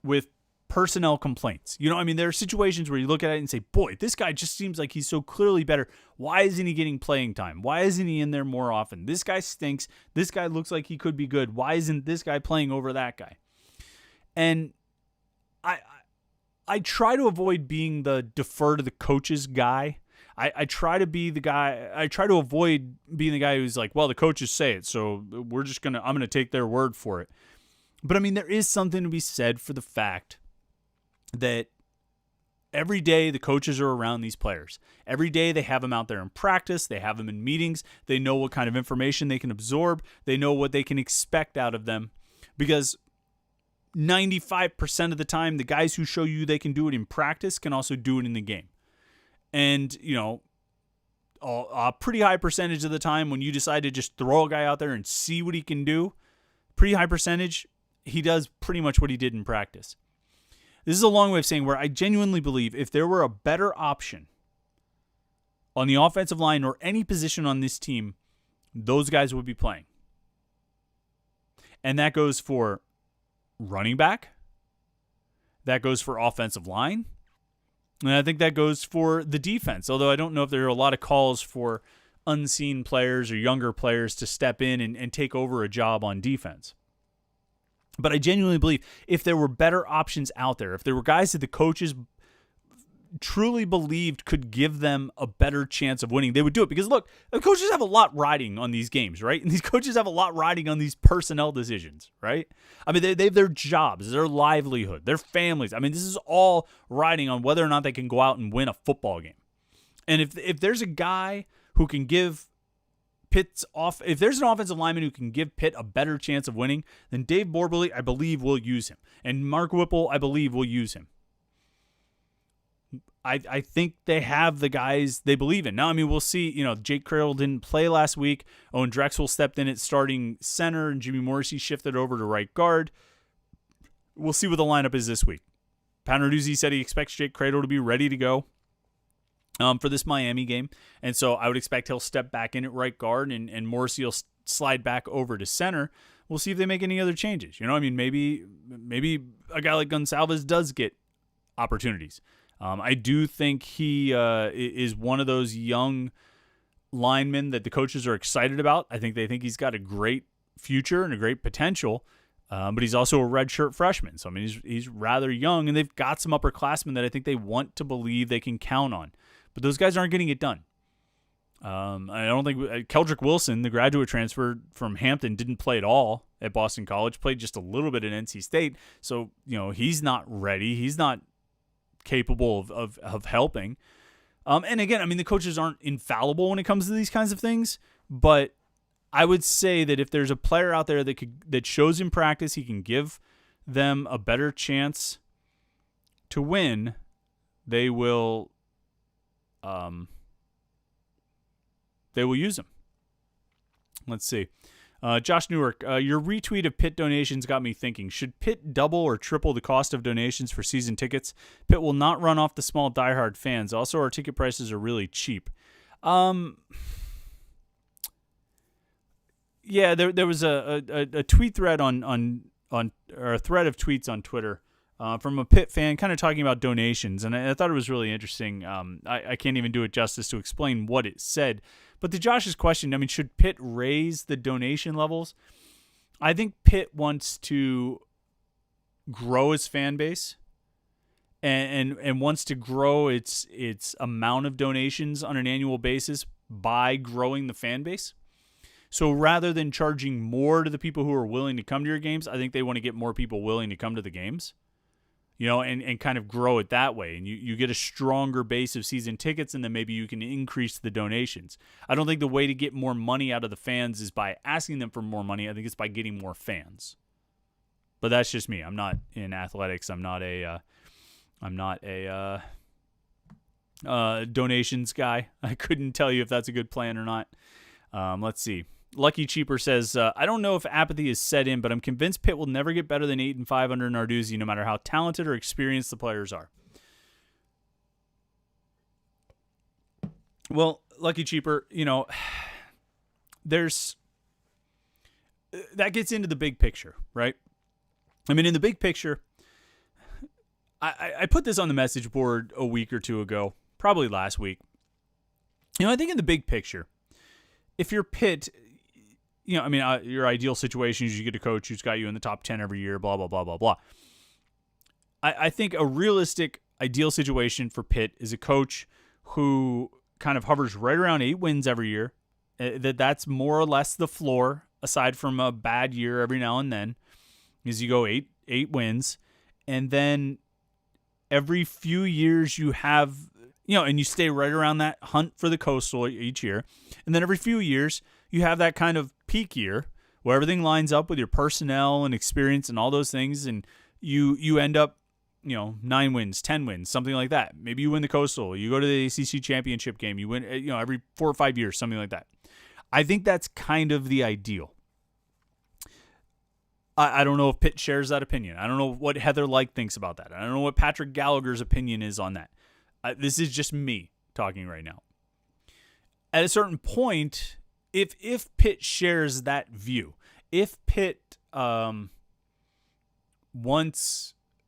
S1: with personnel complaints. There are situations where you look at it and say, boy, this guy just seems like he's so clearly better. Why isn't he getting playing time? Why isn't he in there more often? This guy stinks. This guy looks like he could be good. Why isn't this guy playing over that guy? And I try to avoid being the defer to the coaches guy. I try to be the guy. I try to avoid being the guy who's like, well, the coaches say it, so I'm going to take their word for it. But I mean, there is something to be said for the fact that Every day the coaches are around these players. Every day they have them out there in practice. They have them in meetings. They know what kind of information they can absorb. They know what they can expect out of them. Because 95% of the time, the guys who show you they can do it in practice can also do it in the game. And, a pretty high percentage of the time when you decide to just throw a guy out there and see what he can do, pretty high percentage, he does pretty much what he did in practice. This is a long way of saying where I genuinely believe if there were a better option on the offensive line or any position on this team, those guys would be playing. And that goes for running back. That goes for offensive line. And I think that goes for the defense, although I don't know if there are a lot of calls for unseen players or younger players to step in and take over a job on defense. But I genuinely believe if there were better options out there, if there were guys that the coaches truly believed could give them a better chance of winning, they would do it. Because look, the coaches have a lot riding on these games, right? And these coaches have a lot riding on these personnel decisions, right? I mean, they have their jobs, their livelihood, their families. I mean, this is all riding on whether or not they can go out and win a football game. And if there's a guy who can give if there's an offensive lineman who can give Pitt a better chance of winning, then Dave Borberly, I believe, will use him. And Mark Whipple, I believe, will use him. I think they have the guys they believe in. Now, I mean, we'll see. Jake Cradle didn't play last week. Owen Drexel stepped in at starting center, and Jimmy Morrissey shifted over to right guard. We'll see what the lineup is this week. Pat Narduzzi said he expects Jake Cradle to be ready to go for this Miami game. And so I would expect he'll step back in at right guard and Morrissey will slide back over to center. We'll see if they make any other changes. Maybe a guy like Gonsalves does get opportunities. I do think he is one of those young linemen that the coaches are excited about. I think they think he's got a great future and a great potential, but he's also a redshirt freshman. So, I mean, he's rather young, and they've got some upperclassmen that I think they want to believe they can count on. But those guys aren't getting it done. I don't think Keldrick Wilson, the graduate transfer from Hampton, didn't play at all at Boston College, played just a little bit at NC State. So, he's not ready. He's not capable of helping. And again, I mean, the coaches aren't infallible when it comes to these kinds of things, but I would say that if there's a player out there that shows in practice he can give them a better chance to win, they will use them. Let's see. Josh Newark, your retweet of Pitt donations got me thinking. Should Pitt double or triple the cost of donations for season tickets? Pitt will not run off the small diehard fans. Also, our ticket prices are really cheap. Yeah, there was a tweet thread on or a thread of tweets on Twitter from a Pitt fan kind of talking about donations, and I thought it was really interesting. I can't even do it justice to explain what it said. But to Josh's question, I mean, should Pitt raise the donation levels? I think Pitt wants to grow its fan base and wants to grow its amount of donations on an annual basis by growing the fan base. So rather than charging more to the people who are willing to come to your games, I think they want to get more people willing to come to the games. And kind of grow it that way. And you get a stronger base of season tickets, and then maybe you can increase the donations. I don't think the way to get more money out of the fans is by asking them for more money. I think it's by getting more fans. But that's just me. I'm not in athletics. I'm not a donations guy. I couldn't tell you if that's a good plan or not. Let's see. Lucky Cheaper says, I don't know if apathy is set in, but I'm convinced Pitt will never get better than 8-5 under Narduzzi, no matter how talented or experienced the players are. Well, Lucky Cheaper, that gets into the big picture, right? I mean, in the big picture, I put this on the message board a week or two ago, probably last week. I think in the big picture, if you're Pitt, your ideal situation is you get a coach who's got you in the top 10 every year, blah, blah, blah, blah, blah. I think a realistic ideal situation for Pitt is a coach who kind of hovers right around 8 wins every year. That's more or less the floor, aside from a bad year every now and then, is you go 8 wins. And then every few years you have, and you stay right around that hunt for the Coastal each year. And then every few years you have that kind of peak year where everything lines up with your personnel and experience and all those things. And you end up, 9 wins, 10 wins, something like that. Maybe you win the Coastal. You go to the ACC championship game. You win, every 4 or 5 years, something like that. I think that's kind of the ideal. I don't know if Pitt shares that opinion. I don't know what Heather Lyke thinks about that. I don't know what Patrick Gallagher's opinion is on that. This is just me talking right now. At a certain point, if Pitt shares that view, if Pitt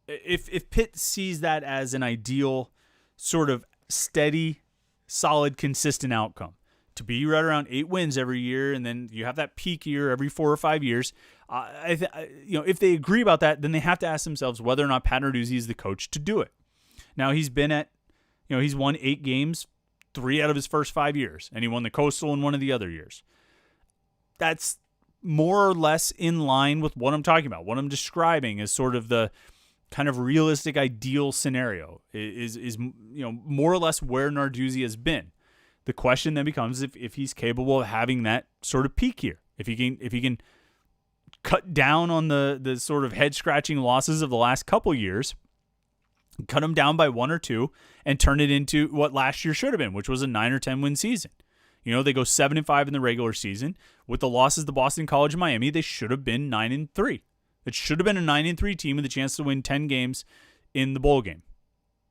S1: if Pitt sees that as an ideal sort of steady, solid, consistent outcome, to be right around 8 wins every year, and then you have that peak year every 4 or 5 years. If they agree about that, then they have to ask themselves whether or not Pat Narduzzi is the coach to do it. Now he's won 8 games, 3 out of his first 5 years, and he won the Coastal in one of the other years. That's more or less in line with what I'm talking about. What I'm describing is sort of the kind of realistic, ideal scenario is more or less where Narduzzi has been. The question then becomes if he's capable of having that sort of peak year. If he can cut down on the sort of head scratching losses of the last couple years, cut them down by 1 or 2, and turn it into what last year should have been, which was a 9 or 10 win season. They go 7-5 in the regular season. With the losses to Boston College and Miami, they should have been 9-3. It should have been a 9-3 team with a chance to win 10 games in the bowl game.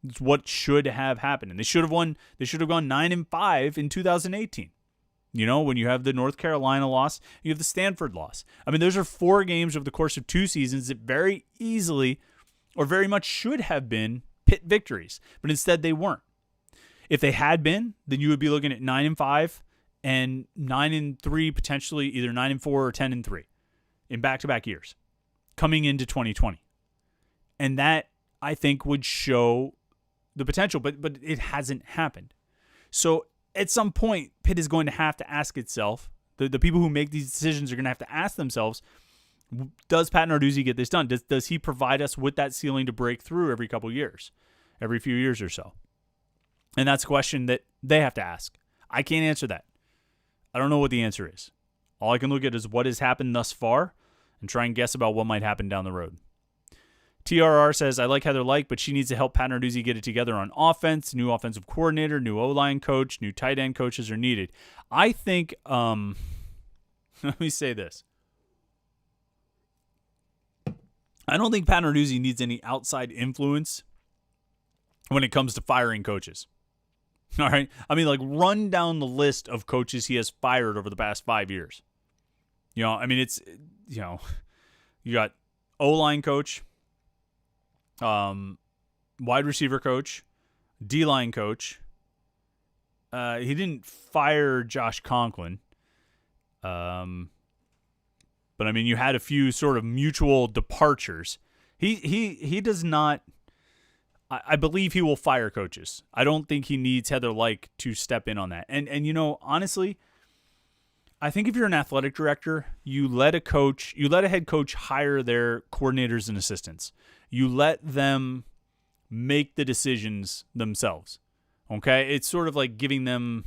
S1: It's what should have happened. And they should have gone 9-5 in 2018. When you have the North Carolina loss, you have the Stanford loss. I mean, those are 4 games over the course of 2 seasons that very easily or very much should have been Pitt victories, but instead they weren't. If they had been, then you would be looking at 9-5 and 9-3, potentially either 9-4 or 10-3 in back-to-back years coming into 2020. And that, I think, would show the potential, but it hasn't happened. So at some point, Pitt is going to have to ask itself, the people who make these decisions are going to have to ask themselves, does Pat Narduzzi get this done? Does he provide us with that ceiling to break through every couple years, every few years or so? And that's a question that they have to ask. I can't answer that. I don't know what the answer is. All I can look at is what has happened thus far and try and guess about what might happen down the road. TRR says, I like Heather Lyke, but she needs to help Pat Narduzzi get it together on offense. New offensive coordinator, new O-line coach, new tight end coaches are needed. I think, let me say this. I don't think Pat Narduzzi needs any outside influence when it comes to firing coaches. All right? I mean, run down the list of coaches he has fired over the past 5 years. It's, you got O-line coach, wide receiver coach, D-line coach. He didn't fire Josh Conklin. But you had a few sort of mutual departures. He does not. I believe he will fire coaches. I don't think he needs Heather Lyke to step in on that. And honestly, I think if you're an athletic director, you let a head coach hire their coordinators and assistants. You let them make the decisions themselves. Okay? It's sort of like giving them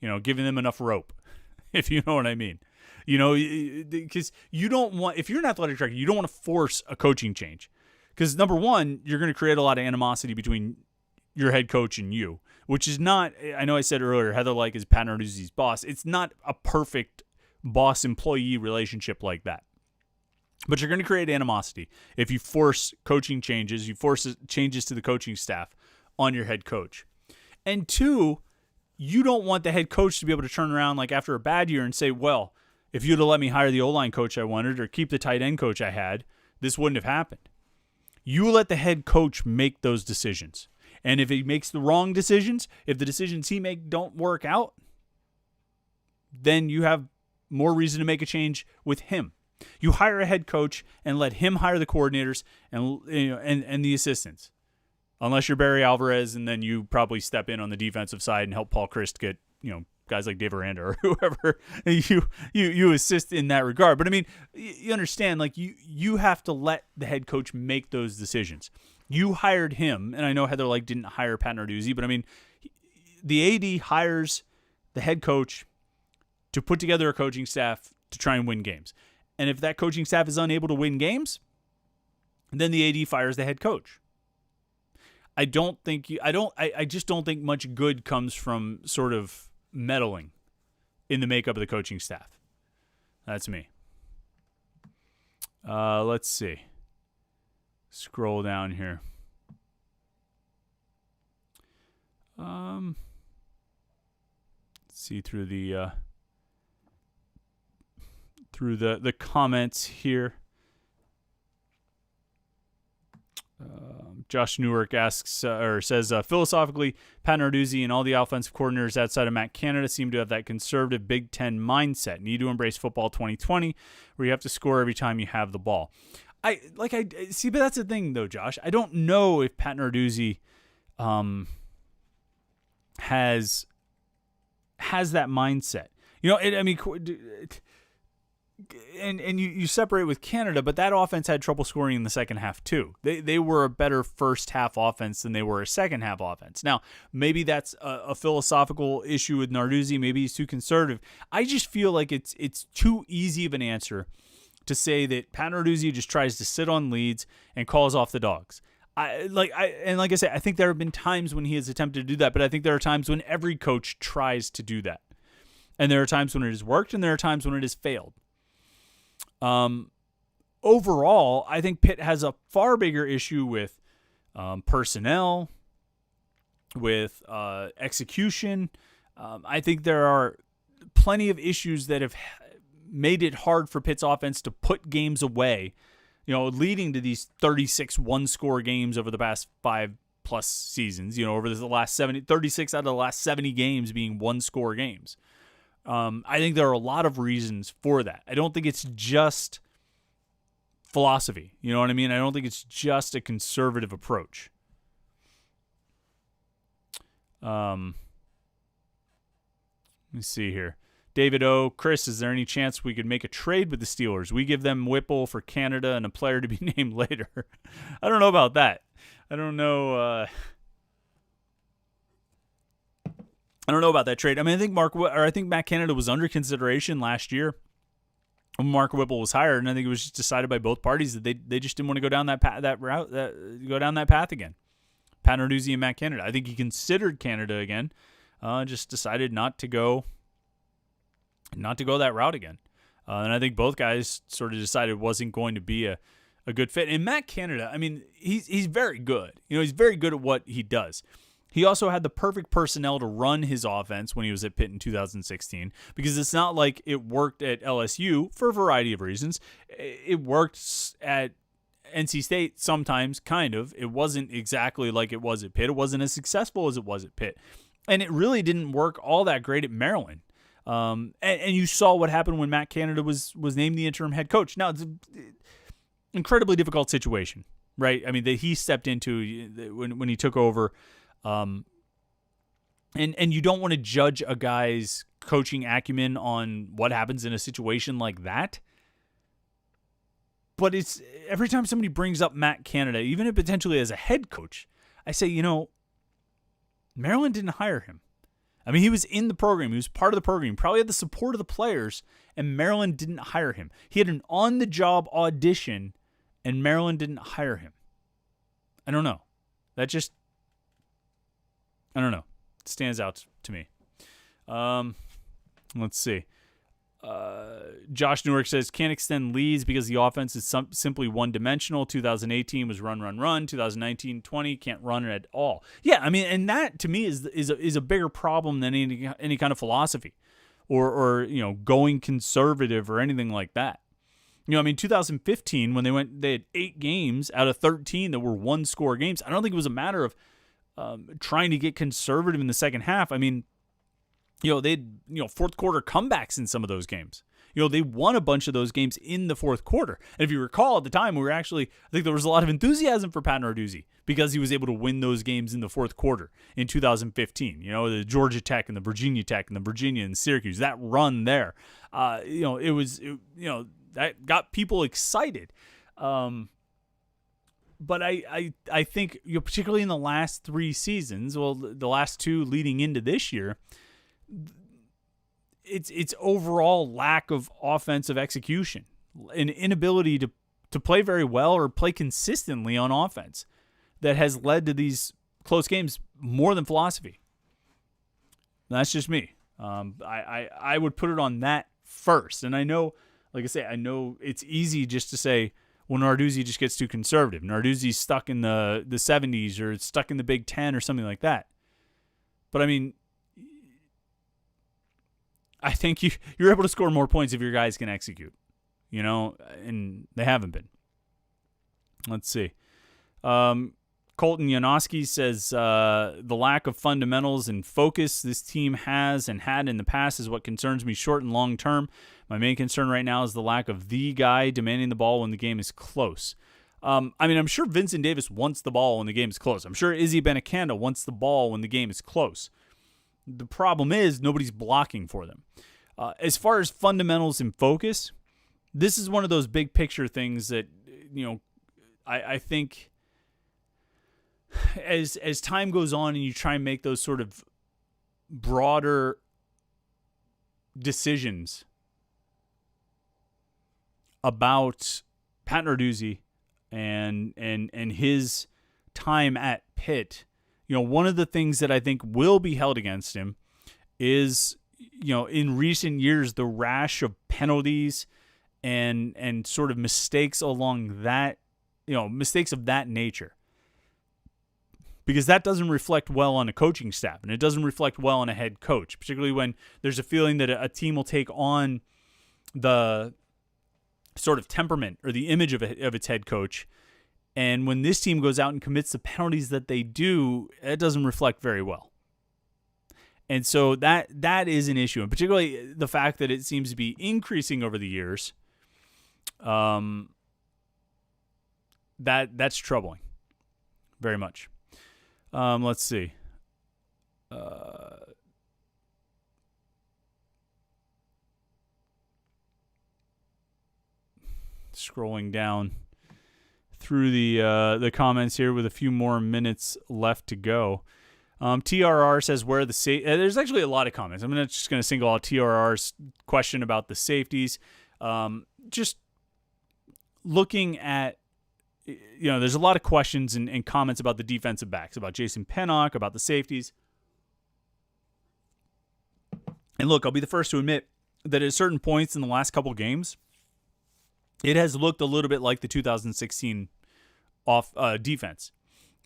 S1: enough rope, if you know what I mean. Because you don't want, if you're an athletic director, you don't want to force a coaching change. Because number one, you're going to create a lot of animosity between your head coach and you, which is not, I know I said earlier, Heather Lyke is Pat Narduzzi's boss. It's not a perfect boss-employee relationship like that. But you're going to create animosity if you force coaching changes, you force changes to the coaching staff on your head coach. And 2, you don't want the head coach to be able to turn around after a bad year and say, well, if you'd have let me hire the O-line coach I wanted or keep the tight end coach I had, this wouldn't have happened. You let the head coach make those decisions. And if he makes the wrong decisions, if the decisions he makes don't work out, then you have more reason to make a change with him. You hire a head coach and let him hire the coordinators and the assistants. Unless you're Barry Alvarez, and then you probably step in on the defensive side and help Paul Chryst get guys like Dave Aranda or whoever you assist in that regard. But I mean, you understand, like you have to let the head coach make those decisions. You hired him, and I know Heather Lyke didn't hire Pat Narduzzi, but I mean, the AD hires the head coach to put together a coaching staff to try and win games. And if that coaching staff is unable to win games, then the AD fires the head coach. I just don't think much good comes from sort of meddling in the makeup of the coaching staff. That's me. Let's see. Scroll down here. See through the comments here. Josh Newark asks or says, philosophically, Pat Narduzzi and all the offensive coordinators outside of Matt Canada seem to have that conservative Big Ten mindset. Need to embrace football 2020, where you have to score every time you have the ball. I see, but that's the thing, though, Josh. I don't know if Pat Narduzzi has that mindset. You know, And you separate with Canada, but that offense had trouble scoring in the second half too. They were a better first half offense than they were a second half offense. Now, maybe that's a philosophical issue with Narduzzi. Maybe he's too conservative. I just feel like it's too easy of an answer to say that Pat Narduzzi just tries to sit on leads and calls off the dogs. Like I said, I think there have been times when he has attempted to do that, but I think there are times when every coach tries to do that. And there are times when it has worked, and there are times when it has failed. Overall, I think Pitt has a far bigger issue with personnel, with execution. I think there are plenty of issues that have made it hard for Pitt's offense to put games away, you know, leading to these 36 one-score games over the past 5+ seasons, you know, over the last 36 out of the last 70 games being one-score games. I think there are a lot of reasons for that. I don't think it's just philosophy. You know what I mean? I don't think it's just a conservative approach. Let me see here. David O. Chris, is there any chance we could make a trade with the Steelers? We give them Whipple for Canada and a player to be named later. I don't know about that. I don't know about that trade. I mean, I think Matt Canada was under consideration last year when Mark Whipple was hired, and I think it was just decided by both parties that they just didn't want to go down that path again. Pat Narduzzi and Matt Canada. I think he considered Canada again, just decided not to go that route again. And I think both guys sort of decided it wasn't going to be a good fit. And Matt Canada, I mean, he's very good. You know, he's very good at what he does. He also had the perfect personnel to run his offense when he was at Pitt in 2016, because it's not like it worked at LSU for a variety of reasons. It worked at NC State sometimes, kind of. It wasn't exactly like it was at Pitt. It wasn't as successful as it was at Pitt. And it really didn't work all that great at Maryland. And you saw what happened when Matt Canada was named the interim head coach. Now, it's an incredibly difficult situation, right? I mean, that he stepped into when he took over. And you don't want to judge a guy's coaching acumen on what happens in a situation like that. But it's every time somebody brings up Matt Canada, even if potentially as a head coach, I say, you know, Maryland didn't hire him. I mean, he was in the program. He was part of the program. He probably had the support of the players, and Maryland didn't hire him. He had an on-the-job audition, and Maryland didn't hire him. I don't know. I don't know. It stands out to me. Let's see. Josh Newark says, can't extend leads because the offense is simply one-dimensional. 2018 was run. 2019-20 can't run it at all. Yeah, I mean, and that to me is a bigger problem than any kind of philosophy or you know, going conservative or anything like that. You know, I mean, 2015 when they had 8 games out of 13 that were one-score games. I don't think it was a matter of trying to get conservative in the second half. I mean, you know, they had, you know, fourth quarter comebacks in some of those games. They won a bunch of those games in the fourth quarter. And if you recall, at the time, I think there was a lot of enthusiasm for Pat Narduzzi because he was able to win those games in the fourth quarter in 2015. The Georgia Tech and the Virginia Tech and the Virginia and Syracuse, that run there, that got people excited. But I think, particularly in the last 3 seasons, the last 2 leading into this year, it's overall lack of offensive execution, an inability to play very well or play consistently on offense that has led to these close games more than philosophy. That's just me. I would put it on that first. And I know, like I say, it's easy just to say, well, Narduzzi just gets too conservative. Narduzzi's stuck in the 70s or stuck in the Big Ten or something like that. But, I mean, I think you're able to score more points if your guys can execute, and they haven't been. Let's see. Colton Janoski says, the lack of fundamentals and focus this team has and had in the past is what concerns me short and long term. My main concern right now is the lack of the guy demanding the ball when the game is close. I'm sure Vincent Davis wants the ball when the game is close. I'm sure Izzy Benekanda wants the ball when the game is close. The problem is nobody's blocking for them. As far as fundamentals and focus, this is one of those big picture things that, I think as time goes on and you try and make those sort of broader decisions about Pat Narduzzi and his time at Pitt, one of the things that I think will be held against him is, in recent years, the rash of penalties and sort of mistakes along that, mistakes of that nature. Because that doesn't reflect well on a coaching staff, and it doesn't reflect well on a head coach, particularly when there's a feeling that a team will take on the sort of temperament or the image of its head coach. And when this team goes out and commits the penalties that they do, it doesn't reflect very well. And so that is an issue, and particularly the fact that it seems to be increasing over the years. That's troubling, very much. Let's see. Scrolling down through the comments here with a few more minutes left to go. TRR says where the there's actually a lot of comments. I'm just going to single out TRR's question about the safeties. Just looking at, there's a lot of questions and comments about the defensive backs, about Jason Pennock, about the safeties. And look, I'll be the first to admit that at certain points in the last couple games, it has looked a little bit like the 2016 defense.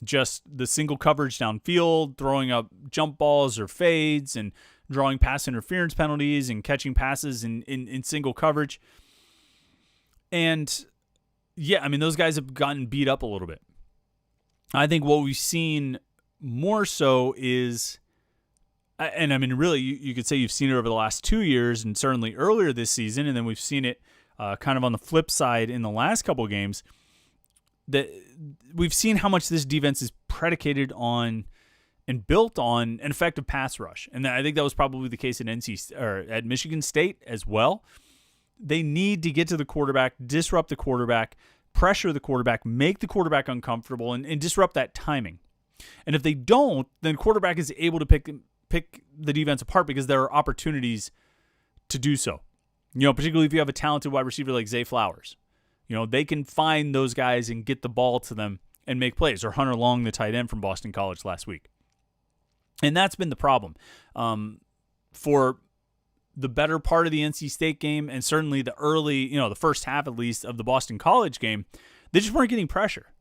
S1: Just the single coverage downfield, throwing up jump balls or fades, and drawing pass interference penalties and catching passes in single coverage. And yeah, those guys have gotten beat up a little bit. I think what we've seen more so is, and really you could say you've seen it over the last 2 years and certainly earlier this season, and then we've seen it kind of on the flip side in the last couple of games, that we've seen how much this defense is predicated on and built on an effective pass rush. And I think that was probably the case at Michigan State as well. They need to get to the quarterback, disrupt the quarterback, pressure the quarterback, make the quarterback uncomfortable, and disrupt that timing. And if they don't, then quarterback is able to pick the defense apart because there are opportunities to do so. Particularly if you have a talented wide receiver like Zay Flowers. They can find those guys and get the ball to them and make plays. Or Hunter Long, the tight end from Boston College last week. And that's been the problem. For the better part of the NC State game, and certainly the early, the first half at least of the Boston College game, they just weren't getting pressure.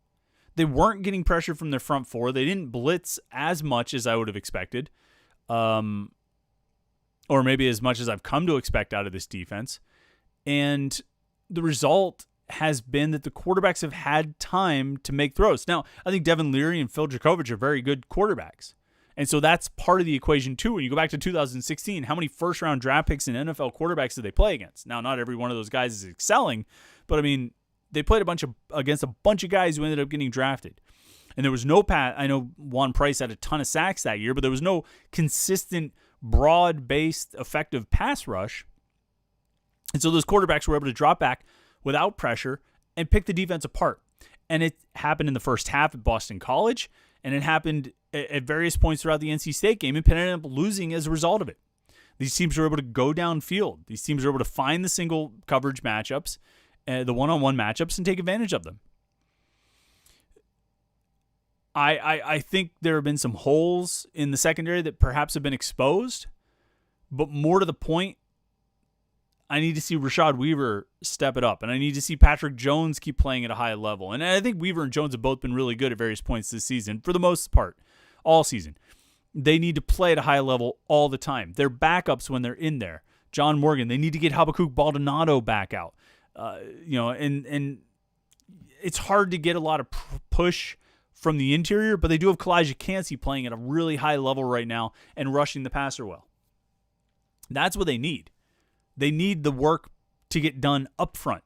S1: They weren't getting pressure from their front four. They didn't blitz as much as I would have expected, or maybe as much as I've come to expect out of this defense. And the result has been that the quarterbacks have had time to make throws. Now, I think Devin Leary and Phil Dracovic are very good quarterbacks. And so that's part of the equation too. When you go back to 2016, how many first-round draft picks and NFL quarterbacks did they play against? Now, not every one of those guys is excelling, but I mean, they played against a bunch of guys who ended up getting drafted. And there was no I know Juan Price had a ton of sacks that year, but there was no consistent, broad-based, effective pass rush. And so those quarterbacks were able to drop back without pressure and pick the defense apart. And it happened in the first half at Boston College, and it happened at various points throughout the NC State game, and Pitt ended up losing as a result of it. These teams were able to go downfield. These teams were able to find the single coverage matchups, the one-on-one matchups, and take advantage of them. I think there have been some holes in the secondary that perhaps have been exposed, but more to the point, I need to see Rashad Weaver step it up, and I need to see Patrick Jones keep playing at a high level. And I think Weaver and Jones have both been really good at various points this season, for the most part, all season. They need to play at a high level all the time. They're backups when they're in there. John Morgan, they need to get Habakkuk Baldonado back out. And it's hard to get a lot of push from the interior, but they do have Kalijah Cansey playing at a really high level right now and rushing the passer well. That's what they need. They need the work to get done up front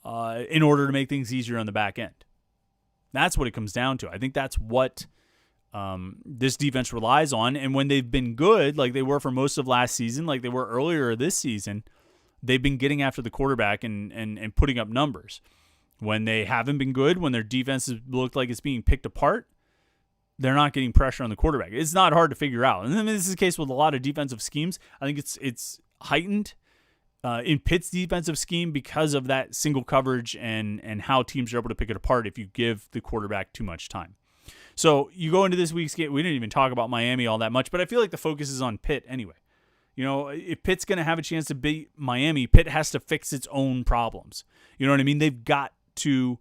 S1: in order to make things easier on the back end. That's what it comes down to. I think that's what this defense relies on. And when they've been good, like they were for most of last season, like they were earlier this season, they've been getting after the quarterback and putting up numbers. When they haven't been good, when their defense has looked like it's being picked apart, they're not getting pressure on the quarterback. It's not hard to figure out. And this is the case with a lot of defensive schemes. I think it's heightened in Pitt's defensive scheme because of that single coverage and how teams are able to pick it apart if you give the quarterback too much time. So you go into this week's game. We didn't even talk about Miami all that much, but I feel like the focus is on Pitt anyway. You know, if Pitt's going to have a chance to beat Miami, Pitt has to fix its own problems. You know what I mean? They've got to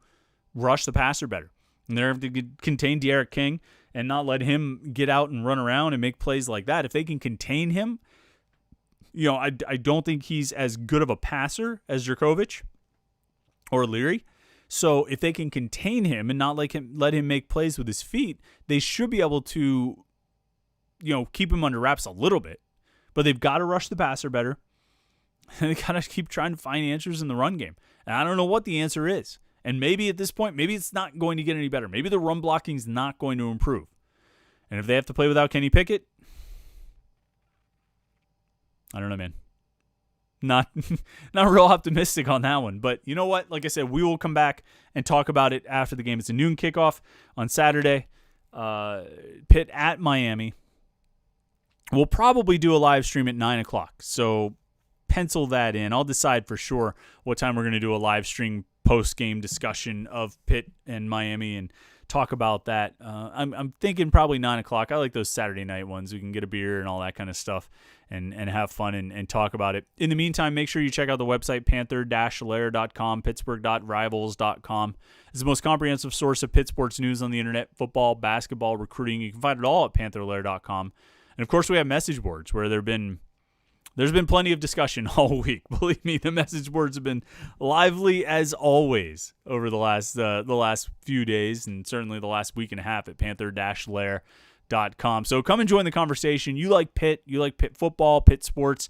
S1: rush the passer better. And they're going to contain De'Aaron King and not let him get out and run around and make plays like that. If they can contain him, you know, I don't think he's as good of a passer as Jurkovec or Leary. So if they can contain him and not let him make plays with his feet, they should be able to, you know, keep him under wraps a little bit. But they've got to rush the passer better. And they got to keep trying to find answers in the run game. And I don't know what the answer is. And maybe at this point, maybe it's not going to get any better. Maybe the run blocking is not going to improve. And if they have to play without Kenny Pickett, I don't know, man. Not real optimistic on that one. But you know what? Like I said, we will come back and talk about it after the game. It's a noon kickoff on Saturday. Pitt at Miami. We'll probably do a live stream at 9 o'clock. So pencil that in. I'll decide for sure what time we're going to do a live stream post-game discussion of Pitt and Miami and talk about that. I'm thinking probably 9 o'clock. I like those Saturday night ones. We can get a beer and all that kind of stuff and have fun and talk about it. In the meantime, make sure you check out the website, Panther-Lair.com, Pittsburgh.rivals.com. It's the most comprehensive source of Pitt sports news on the internet, football, basketball, recruiting. You can find it all at Panther-Lair.com. And, of course, we have message boards where there's been plenty of discussion all week. Believe me, the message boards have been lively as always over the last few days and certainly the last week and a half at Panther-Lair.com. So come and join the conversation. You like Pitt. You like Pitt football, Pitt sports.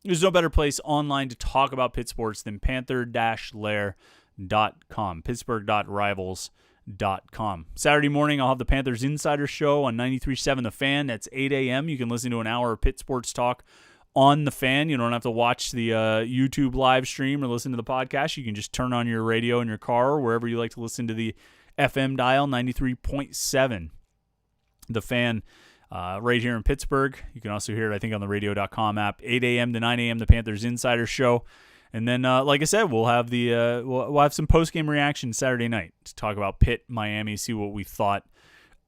S1: There's no better place online to talk about Pitt sports than Panther-Lair.com, Pittsburgh.rivals.com. Saturday morning, I'll have the Panthers Insider Show on 93.7 The Fan. That's 8 a.m. You can listen to an hour of Pitt sports talk on The Fan. You don't have to watch the YouTube live stream or listen to the podcast. You can just turn on your radio in your car or wherever you like to listen to the FM dial, 93.7 The Fan, right here in Pittsburgh. You can also hear it, I think, on the radio.com app, 8 a.m. to 9 a.m., the Panthers Insider Show. And then, like I said, we'll have we'll have some post-game reaction Saturday night to talk about Pitt, Miami, see what we thought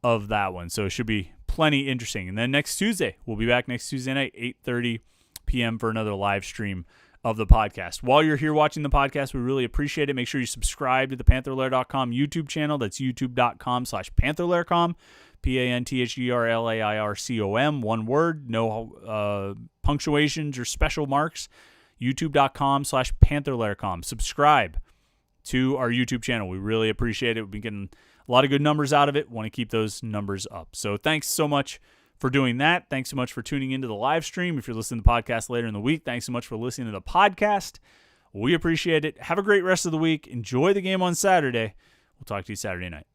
S1: of that one. So it should be plenty interesting. And then next Tuesday, we'll be back next Tuesday night, 8:30 p.m. for another live stream of the podcast. While you're here watching the podcast, we really appreciate it. Make sure you subscribe to the Panther-Lair.com YouTube channel. That's youtube.com/Panther-Lair.com, Pantherlaircom, one word, no punctuations or special marks. YouTube.com/Panther-Lair.com. Subscribe to our YouTube channel. We really appreciate it. We've been getting A lot of good numbers out of it. Want to keep those numbers up. So thanks so much for doing that. Thanks so much for tuning into the live stream. If you're listening to the podcast later in the week, thanks so much for listening to the podcast. We appreciate it. Have a great rest of the week. Enjoy the game on Saturday. We'll talk to you Saturday night.